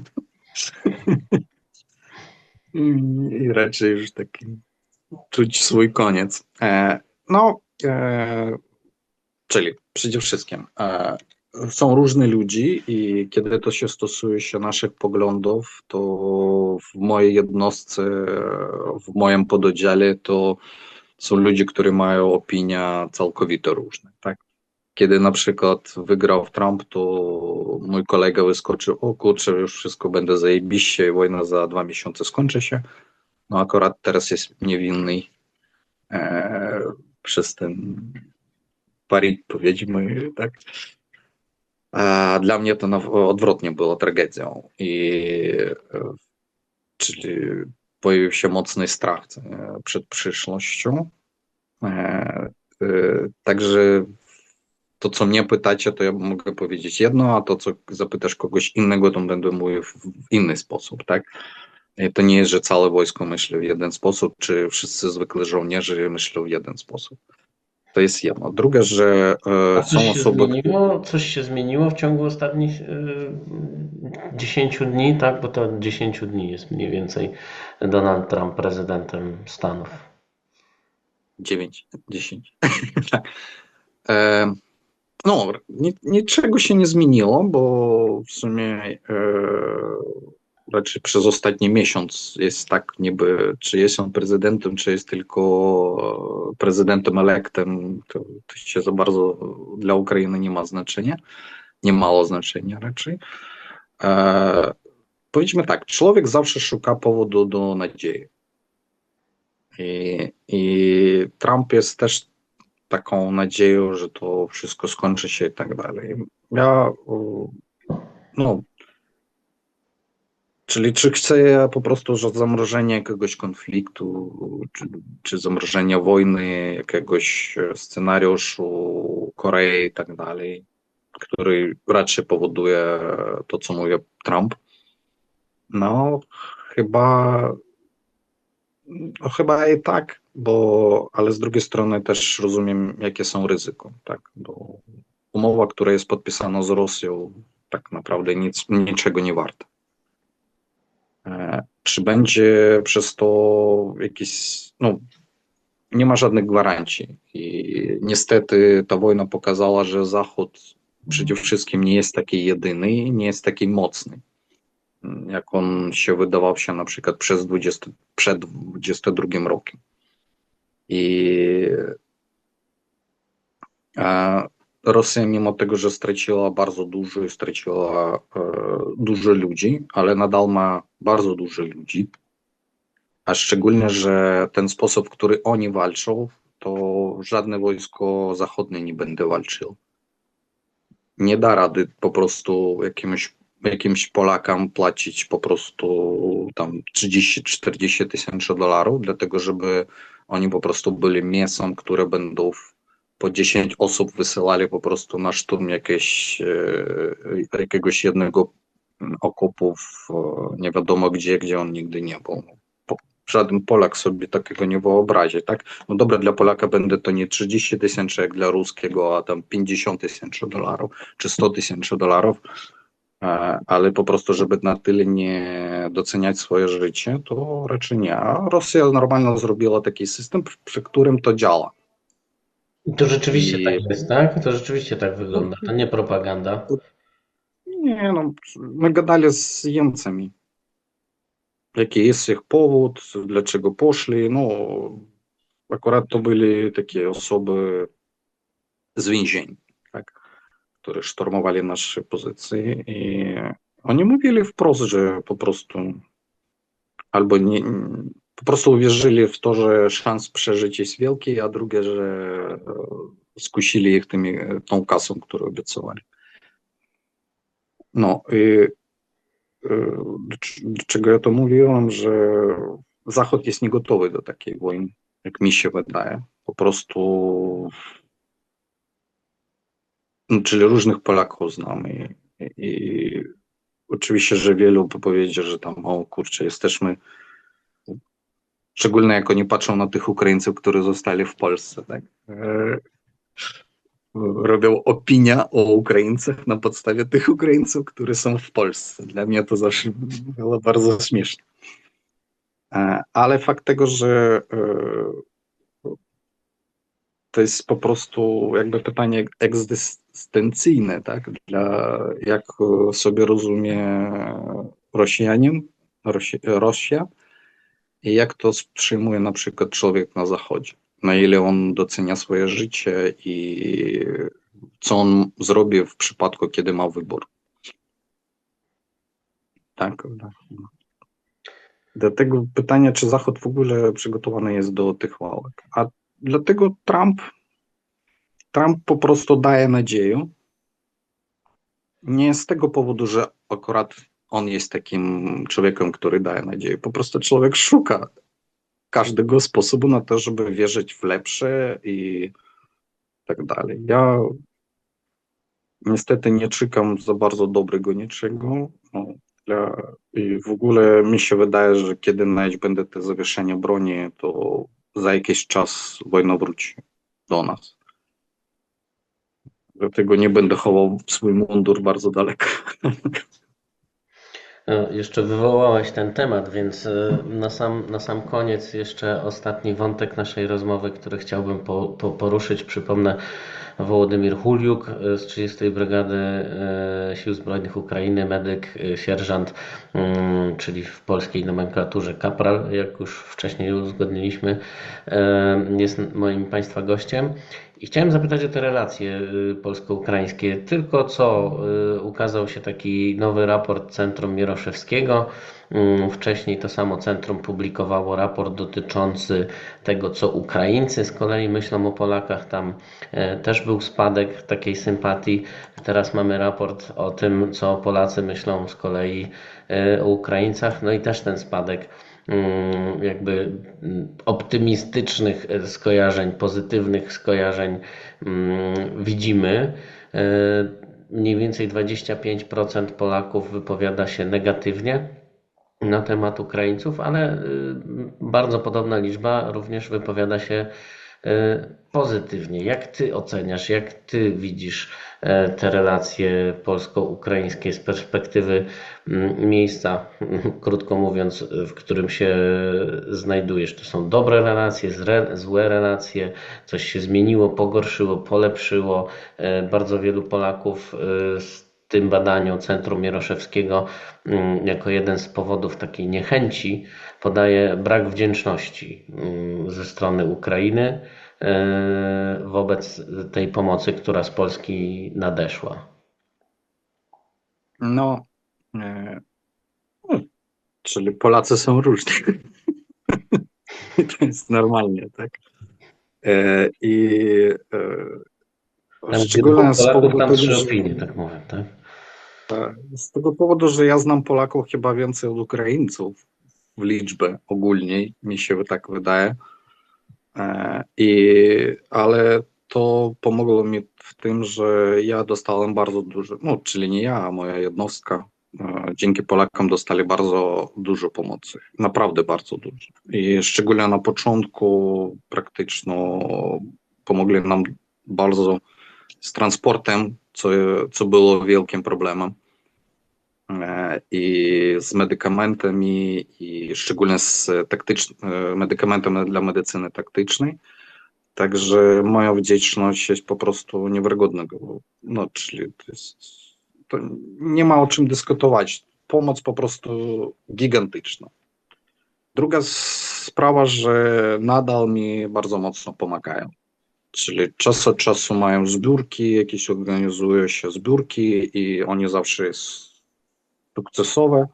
[SPEAKER 2] I raczej już taki czuć swój koniec. Czyli przede wszystkim są różni ludzie i kiedy to się stosuje się naszych poglądów, to w mojej jednostce, w moim pododdziale to są ludzie, którzy mają opinie całkowicie różne, tak? Kiedy na przykład wygrał Trump, to mój kolega wyskoczył, o kurczę, już wszystko będzie zajebiście, wojna za 2 miesiące skończy się. No akurat teraz jest niewinny e, przez ten parik, powiedzmy, tak. A dla mnie to odwrotnie było tragedią. Czyli pojawił się mocny strach przed przyszłością. Także to, co mnie pytacie, to ja mogę powiedzieć jedno, a to, co zapytasz kogoś innego, to będę mówił w inny sposób, tak? I to nie jest, że całe wojsko myśli w jeden sposób, czy wszyscy zwykle żołnierze myślą w jeden sposób. To jest jedno. Drugie, że
[SPEAKER 1] A
[SPEAKER 2] są osoby, które...
[SPEAKER 1] coś się zmieniło w ciągu ostatnich 10 dni, tak? Bo to od 10 dni jest mniej więcej Donald Trump prezydentem Stanów.
[SPEAKER 2] 9, 10. Tak. E, no, niczego się nie zmieniło, bo w sumie raczej przez ostatni miesiąc jest tak niby, czy jest on prezydentem, czy jest tylko prezydentem elektem, to się za bardzo dla Ukrainy nie ma znaczenia, nie mało znaczenia raczej. Powiedzmy tak, człowiek zawsze szuka powodu do nadziei. I Trump jest też taką nadzieją, że to wszystko skończy się i tak dalej. No, czyli czy chcę po prostu że zamrożenia jakiegoś konfliktu, czy zamrożenia wojny, jakiegoś scenariuszu Korei i tak dalej, który raczej powoduje to, co mówi Trump. No, chyba, chyba i tak, ale z drugiej strony też rozumiem, jakie są ryzyko, tak, bo umowa, która jest podpisana z Rosją, tak naprawdę niczego nie warta. Czy będzie przez to jakiś, no, nie ma żadnych gwarancji i niestety ta wojna pokazała, że Zachód przede wszystkim nie jest taki jedyny, nie jest taki mocny, jak on się wydawał się na przykład przed 22 rokiem. I Rosja, mimo tego, że straciła bardzo dużo i straciła dużo ludzi, ale nadal ma bardzo dużo ludzi. A szczególnie, że ten sposób, w który oni walczą, to żadne wojsko zachodnie nie będzie walczyło. Nie da rady po prostu jakimś Polakom płacić po prostu tam 30-40 tysięcy dolarów, dlatego żeby oni po prostu byli mięsem, które będą po 10 osób wysyłali po prostu na szturm jakiegoś jednego okopu nie wiadomo gdzie on nigdy nie był. Żaden Polak sobie takiego nie wyobrazi, tak? No dobra, dla Polaka będzie to nie 30 tysięcy jak dla ruskiego, a tam 50 tysięcy dolarów, czy 100 tysięcy dolarów, ale po prostu, żeby na tyle nie doceniać swoje życie, to raczej nie. A Rosja normalnie zrobiła taki system, przy którym to działa.
[SPEAKER 1] I to rzeczywiście tak
[SPEAKER 2] I
[SPEAKER 1] jest, tak? To rzeczywiście tak wygląda. To nie propaganda.
[SPEAKER 2] nie, no, my gadali z Niemcami. Jaki jest ich powód, dlaczego poszli. No, akurat to byli takie osoby z więzień, tak, które szturmowali nasze pozycje i oni mówili wprost, że po prostu albo nie, po prostu uwierzyli w to, że szans przeżyć jest wielki, a drugie, że skusili ich tą kasą, którą obiecywali. No i dlaczego ja to mówiłem, że Zachód jest niegotowy do takiej wojny, jak mi się wydaje. Po prostu, no, czyli różnych Polaków znamy i oczywiście, że wielu powiedzie, że tam, o kurczę, jesteśmy, szczególnie jak oni patrzą na tych Ukraińców, którzy zostali w Polsce, tak? Robią opinia o Ukraińcach na podstawie tych Ukraińców, którzy są w Polsce. Dla mnie to zawsze było bardzo śmieszne. Ale fakt tego, że to jest po prostu jakby pytanie egzystencyjne, tak? Jak sobie rozumie Rosjanin, Rosja i jak to przyjmuje na przykład człowiek na Zachodzie. Na ile on docenia swoje życie i co on zrobi w przypadku, kiedy ma wybór. Tak. Dlatego pytanie, czy Zachód w ogóle przygotowany jest do tych ławek. A dlatego Trump po prostu daje nadzieję. Nie z tego powodu, że akurat on jest takim człowiekiem, który daje nadzieję. Po prostu człowiek szuka każdego sposobu na to, żeby wierzyć w lepsze i tak dalej. Ja niestety nie czekam za bardzo dobrego niczego. No, i w ogóle mi się wydaje, że kiedy będzie to zawieszenie broni, to za jakiś czas wojna wróci do nas. Dlatego nie będę chował swój mundur bardzo daleko.
[SPEAKER 1] Jeszcze wywołałeś ten temat, więc na sam koniec jeszcze ostatni wątek naszej rozmowy, który chciałbym poruszyć. Przypomnę, Wołodymir Huliuk z 30. Brygady Sił Zbrojnych Ukrainy, medyk, sierżant, czyli w polskiej nomenklaturze kapral, jak już wcześniej uzgodniliśmy, jest moim Państwa gościem. I chciałem zapytać o te relacje polsko-ukraińskie. Tylko co ukazał się taki nowy raport Centrum Mieroszewskiego. Wcześniej to samo centrum publikowało raport dotyczący tego, co Ukraińcy z kolei myślą o Polakach. Tam też był spadek takiej sympatii. Teraz mamy raport o tym, co Polacy myślą z kolei o Ukraińcach. No i też ten spadek jakby optymistycznych skojarzeń, pozytywnych skojarzeń widzimy. Mniej więcej 25% Polaków wypowiada się negatywnie na temat Ukraińców, ale bardzo podobna liczba również wypowiada się pozytywnie. Jak Ty oceniasz, jak Ty widzisz te relacje polsko-ukraińskie z perspektywy miejsca, krótko mówiąc, w którym się znajdujesz? To są dobre relacje, złe relacje, coś się zmieniło, pogorszyło, polepszyło. Bardzo wielu Polaków z tym badaniu Centrum Mieroszewskiego jako jeden z powodów takiej niechęci podaje brak wdzięczności ze strony Ukrainy wobec tej pomocy, która z Polski nadeszła.
[SPEAKER 2] No, czyli Polacy są różni. I to jest normalnie, tak? I szczególnie z powodu
[SPEAKER 1] tam
[SPEAKER 2] tego,
[SPEAKER 1] trzy
[SPEAKER 2] że
[SPEAKER 1] opinie, tak mówię, tak?
[SPEAKER 2] z tego powodu, że ja znam Polaków chyba więcej od Ukraińców w liczbie ogólnie, mi się tak wydaje. Ale to pomogło mi w tym, że ja dostałem bardzo dużo, no czyli nie ja, a moja jednostka, dzięki Polakom dostali bardzo dużo pomocy, naprawdę bardzo dużo. I szczególnie na początku praktycznie pomogli nam bardzo z transportem, co było wielkim problemem. I z medykamentami, i szczególnie z medykamentami dla medycyny taktycznej. Także moja wdzięczność jest po prostu niewiarygodna. No, czyli to nie ma o czym dyskutować. Pomoc po prostu gigantyczna. Druga sprawa, że nadal mi bardzo mocno pomagają. Czyli czas od czasu mają zbiórki, jakieś organizują się zbiórki i oni zawsze jest sukcesowe,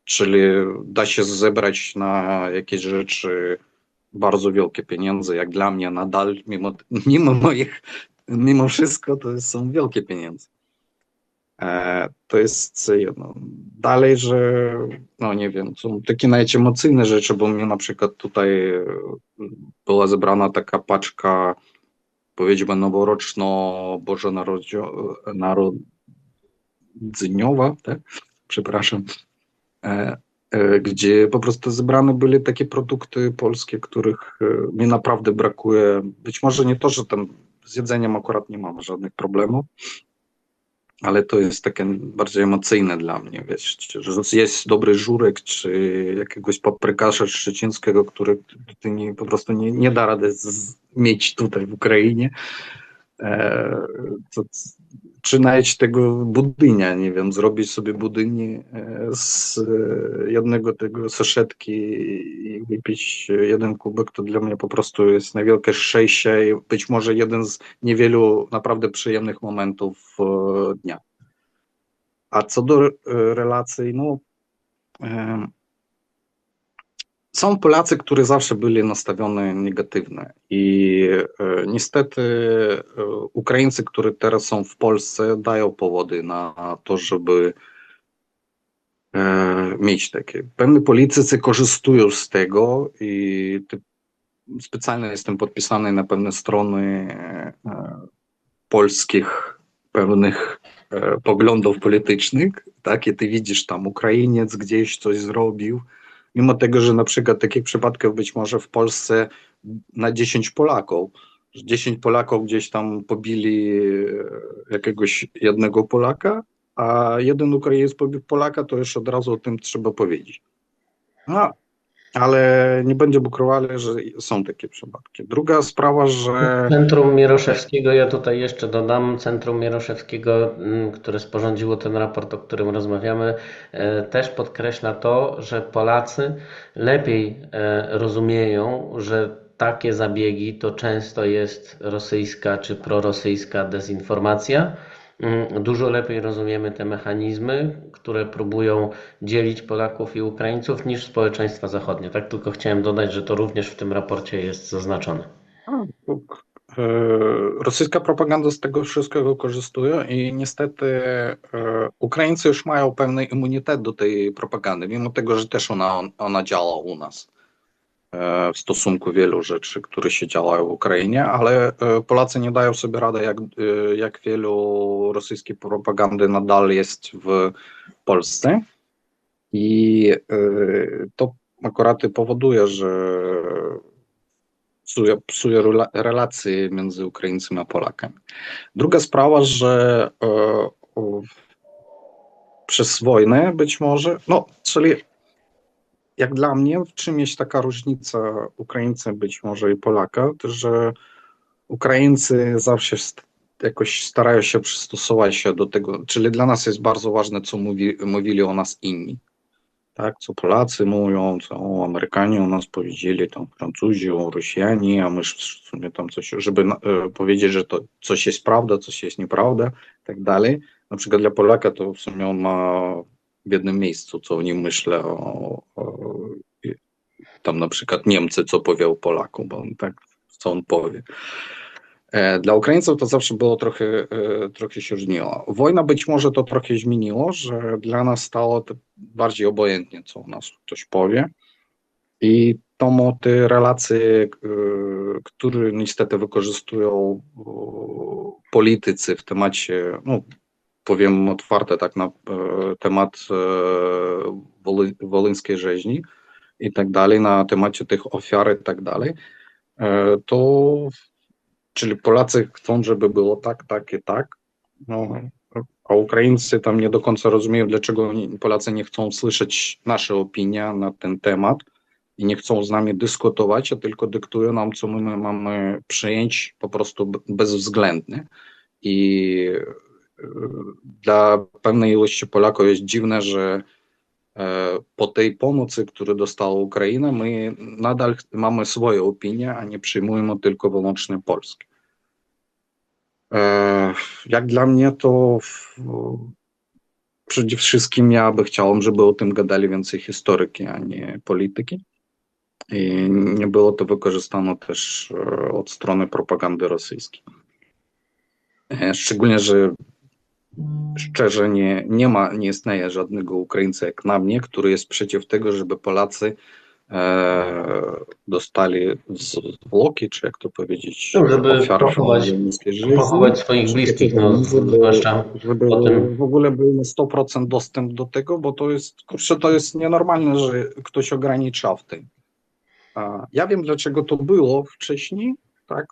[SPEAKER 2] czyli da się zebrać na jakieś rzeczy bardzo wielkie pieniądze, jak dla mnie nadal, mimo moich mimo wszystko to są wielkie pieniądze. To jest jedno. Dalej, że no nie wiem, są takie nawet emocjonalne rzeczy, bo mnie na przykład tutaj była zebrana taka paczka, powiedzmy, narodzeniowa, tak? Przepraszam. Gdzie po prostu zebrane były takie produkty polskie, których mi naprawdę brakuje. Być może nie to, że tam z jedzeniem akurat nie mamy żadnych problemów, ale to jest takie bardziej emocyjne dla mnie, wiesz, że jest dobry żurek, czy jakiegoś paprykarza szczecińskiego, który ty po prostu nie da rady mieć tutaj w Ukrainie. E, to, czy nawet tego budynia, nie wiem, zrobić sobie budyni z jednego tego saszetki i wypić jeden kubek, to dla mnie po prostu jest najwielkie szczęście i być może jeden z niewielu naprawdę przyjemnych momentów dnia. A co do relacji, no są Polacy, którzy zawsze byli nastawione negatywnie i niestety Ukraińcy, którzy teraz są w Polsce, dają powody na to, żeby mieć takie. Pewni politycy korzystają z tego i specjalnie jestem podpisany na pewne strony polskich pewnych poglądów politycznych, tak, i ty widzisz tam Ukrainiec gdzieś coś zrobił, mimo tego, że na przykład takich przypadków być może w Polsce na 10 Polaków, że 10 Polaków gdzieś tam pobili jakiegoś jednego Polaka, a jeden Ukrainiec pobił Polaka, to już od razu o tym trzeba powiedzieć. No, ale nie będziemy ukrywali, że są takie przypadki. Druga sprawa, że
[SPEAKER 1] Centrum Mieroszewskiego, ja tutaj jeszcze dodam, Centrum Mieroszewskiego, które sporządziło ten raport, o którym rozmawiamy, też podkreśla to, że Polacy lepiej rozumieją, że takie zabiegi to często jest rosyjska czy prorosyjska dezinformacja. Dużo lepiej rozumiemy te mechanizmy, które próbują dzielić Polaków i Ukraińców niż społeczeństwa zachodnie. Tak tylko chciałem dodać, że to również w tym raporcie jest zaznaczone.
[SPEAKER 2] rosyjska propaganda z tego wszystkiego korzystuje i niestety Ukraińcy już mają pewien immunitet do tej propagandy, mimo tego, że też ona działa u nas w stosunku wielu rzeczy, które się działają w Ukrainie, ale Polacy nie dają sobie rady, jak wielu rosyjskiej propagandy nadal jest w Polsce i to akurat powoduje, że psuje relacje między Ukraińcami a Polakami. Druga sprawa, że przez wojnę być może, no, czyli jak dla mnie, w czym jest taka różnica Ukraińca być może i Polaka, to że Ukraińcy zawsze jakoś starają się przystosować się do tego, czyli dla nas jest bardzo ważne, co mówili o nas inni. Tak, co Polacy mówią, co Amerykanie o nas powiedzieli, tam Francuzi, Rosjanie, a my w sumie tam coś, żeby powiedzieć, że to coś jest prawda, coś jest nieprawda, i tak dalej. Na przykład dla Polaka to w sumie on ma w jednym miejscu, co o nim myślę, tam na przykład Niemcy, co powie Polakom, bo on tak, co on powie. Dla Ukraińców to zawsze było trochę się różniło. Wojna być może to trochę zmieniło, że dla nas stało to bardziej obojętnie, co u nas ktoś powie. I to te relacje, które niestety wykorzystują politycy w temacie, no powiem otwarte tak na temat wolyńskiej rzeźni i tak dalej, na temacie tych ofiar i tak dalej, to czyli Polacy chcą, żeby było tak, tak i tak, no, a Ukraińcy tam nie do końca rozumieją, dlaczego Polacy nie chcą słyszeć nasze opinie na ten temat i nie chcą z nami dyskutować, a tylko dyktują nam, co my mamy przyjąć po prostu bezwzględnie. I dla pewnej ilości Polaków jest dziwne, że po tej pomocy, którą dostała Ukraina, my nadal mamy swoje opinie, a nie przyjmujemy tylko wyłącznie polskie. Jak dla mnie to przede wszystkim ja by chciałem, żeby o tym gadali więcej historyki, a nie polityki. I nie było to wykorzystane też od strony propagandy rosyjskiej. Szczególnie, że szczerze nie istnieje żadnego Ukraińca jak na mnie, który jest przeciw tego, żeby Polacy dostali zwłoki, czy jak to powiedzieć,
[SPEAKER 1] No, żeby
[SPEAKER 2] ofiar niskiej żyzni,
[SPEAKER 1] pochować swoich
[SPEAKER 2] czy
[SPEAKER 1] bliskich, no,
[SPEAKER 2] pocieczki,
[SPEAKER 1] zwłaszcza
[SPEAKER 2] żeby
[SPEAKER 1] po tym.
[SPEAKER 2] w ogóle był na 100% dostęp do tego, bo to jest, kurczę, to jest nienormalne, że ktoś ogranicza w tym. Ja wiem, dlaczego to było wcześniej, tak,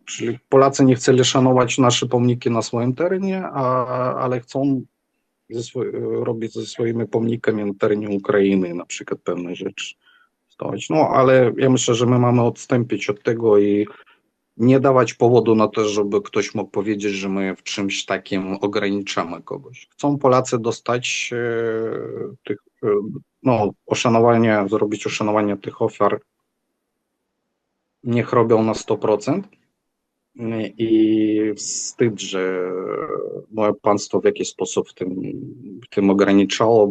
[SPEAKER 2] czyli Polacy nie chcieli szanować nasze pomniki na swoim terenie, ale chcą robić ze swoimi pomnikami na terenie Ukrainy, na przykład pewne rzeczy stosować. No, ale ja myślę, że my mamy odstąpić od tego i nie dawać powodu na to, żeby ktoś mógł powiedzieć, że my w czymś takim ograniczamy kogoś. Chcą Polacy dostać tych, no, zrobić uszanowanie tych ofiar, niech robią na 100%. I wstyd, że moje państwo w jakiś sposób w tym ograniczało,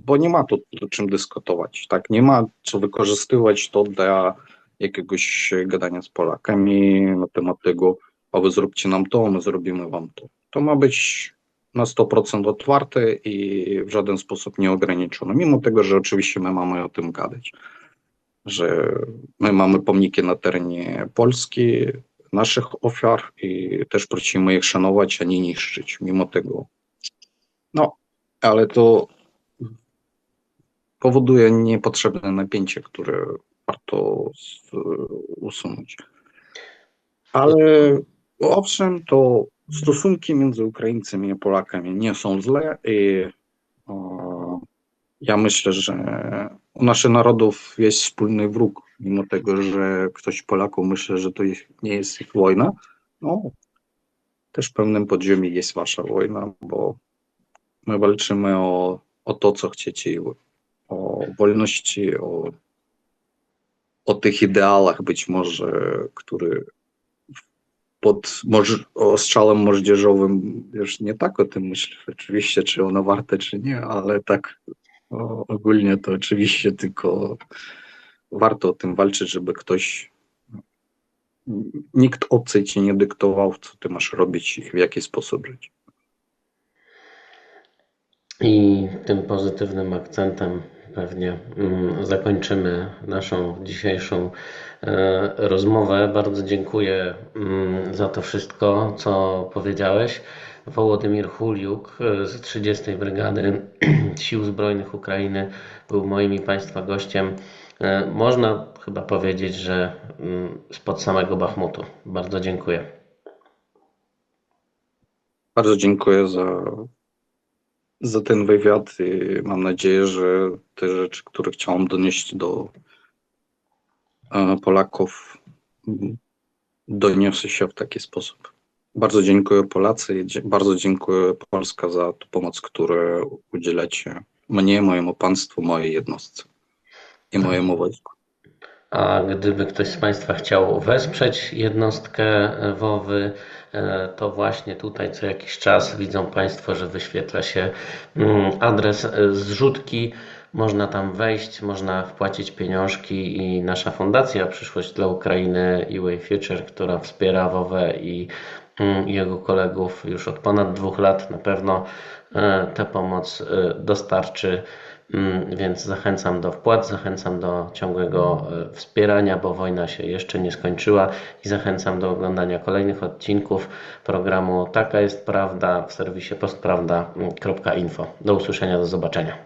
[SPEAKER 2] bo nie ma tu o czym dyskutować. Tak? Nie ma co wykorzystywać to dla jakiegoś gadania z Polakami na temat tego, a wy zróbcie nam to, a my zrobimy wam to. To ma być na 100% otwarte i w żaden sposób nieograniczone, mimo tego, że oczywiście my mamy o tym gadać, że my mamy pomniki na terenie Polski, naszych ofiar i też prosimy ich szanować, a nie niszczyć, mimo tego. No, ale to powoduje niepotrzebne napięcie, które warto usunąć. Ale owszem, to stosunki między Ukraińcami i Polakami nie są złe i ja myślę, że u naszych narodów jest wspólny wróg, mimo tego, że ktoś Polaków myśli, że to nie jest ich wojna. No, też w pewnym podziemiu jest wasza wojna, bo my walczymy o to, co chcecie, o wolności, o tych ideałach być może, które pod ostrzałem moździerzowym już nie tak o tym myślę, oczywiście, czy ono warte, czy nie, ale tak ogólnie to oczywiście tylko warto o tym walczyć, żeby nikt obcy ci nie dyktował, co ty masz robić i w jaki sposób żyć.
[SPEAKER 1] I tym pozytywnym akcentem pewnie zakończymy naszą dzisiejszą rozmowę. Bardzo dziękuję za to wszystko, co powiedziałeś. Wołodymir Huliuk z 30. Brygady Sił Zbrojnych Ukrainy był moim i Państwa gościem. Można chyba powiedzieć, że spod samego Bachmutu. Bardzo dziękuję.
[SPEAKER 2] Bardzo dziękuję za ten wywiad i mam nadzieję, że te rzeczy, które chciałem donieść do Polaków, doniosę się w taki sposób. Bardzo dziękuję Polacy i bardzo dziękuję Polska za tę pomoc, którą udzielacie mnie, mojemu państwu, mojej jednostce i mojemu wojsku.
[SPEAKER 1] A gdyby ktoś z Państwa chciał wesprzeć jednostkę WOWY, to właśnie tutaj co jakiś czas widzą Państwo, że wyświetla się adres zrzutki. Można tam wejść, można wpłacić pieniążki i nasza fundacja Przyszłość dla Ukrainy EWA Future, która wspiera WOWę i jego kolegów już od ponad 2 lat, na pewno tę pomoc dostarczy. Więc zachęcam do wpłat, zachęcam do ciągłego wspierania, bo wojna się jeszcze nie skończyła i zachęcam do oglądania kolejnych odcinków programu Taka jest Prawda w serwisie postprawda.info. Do usłyszenia, do zobaczenia.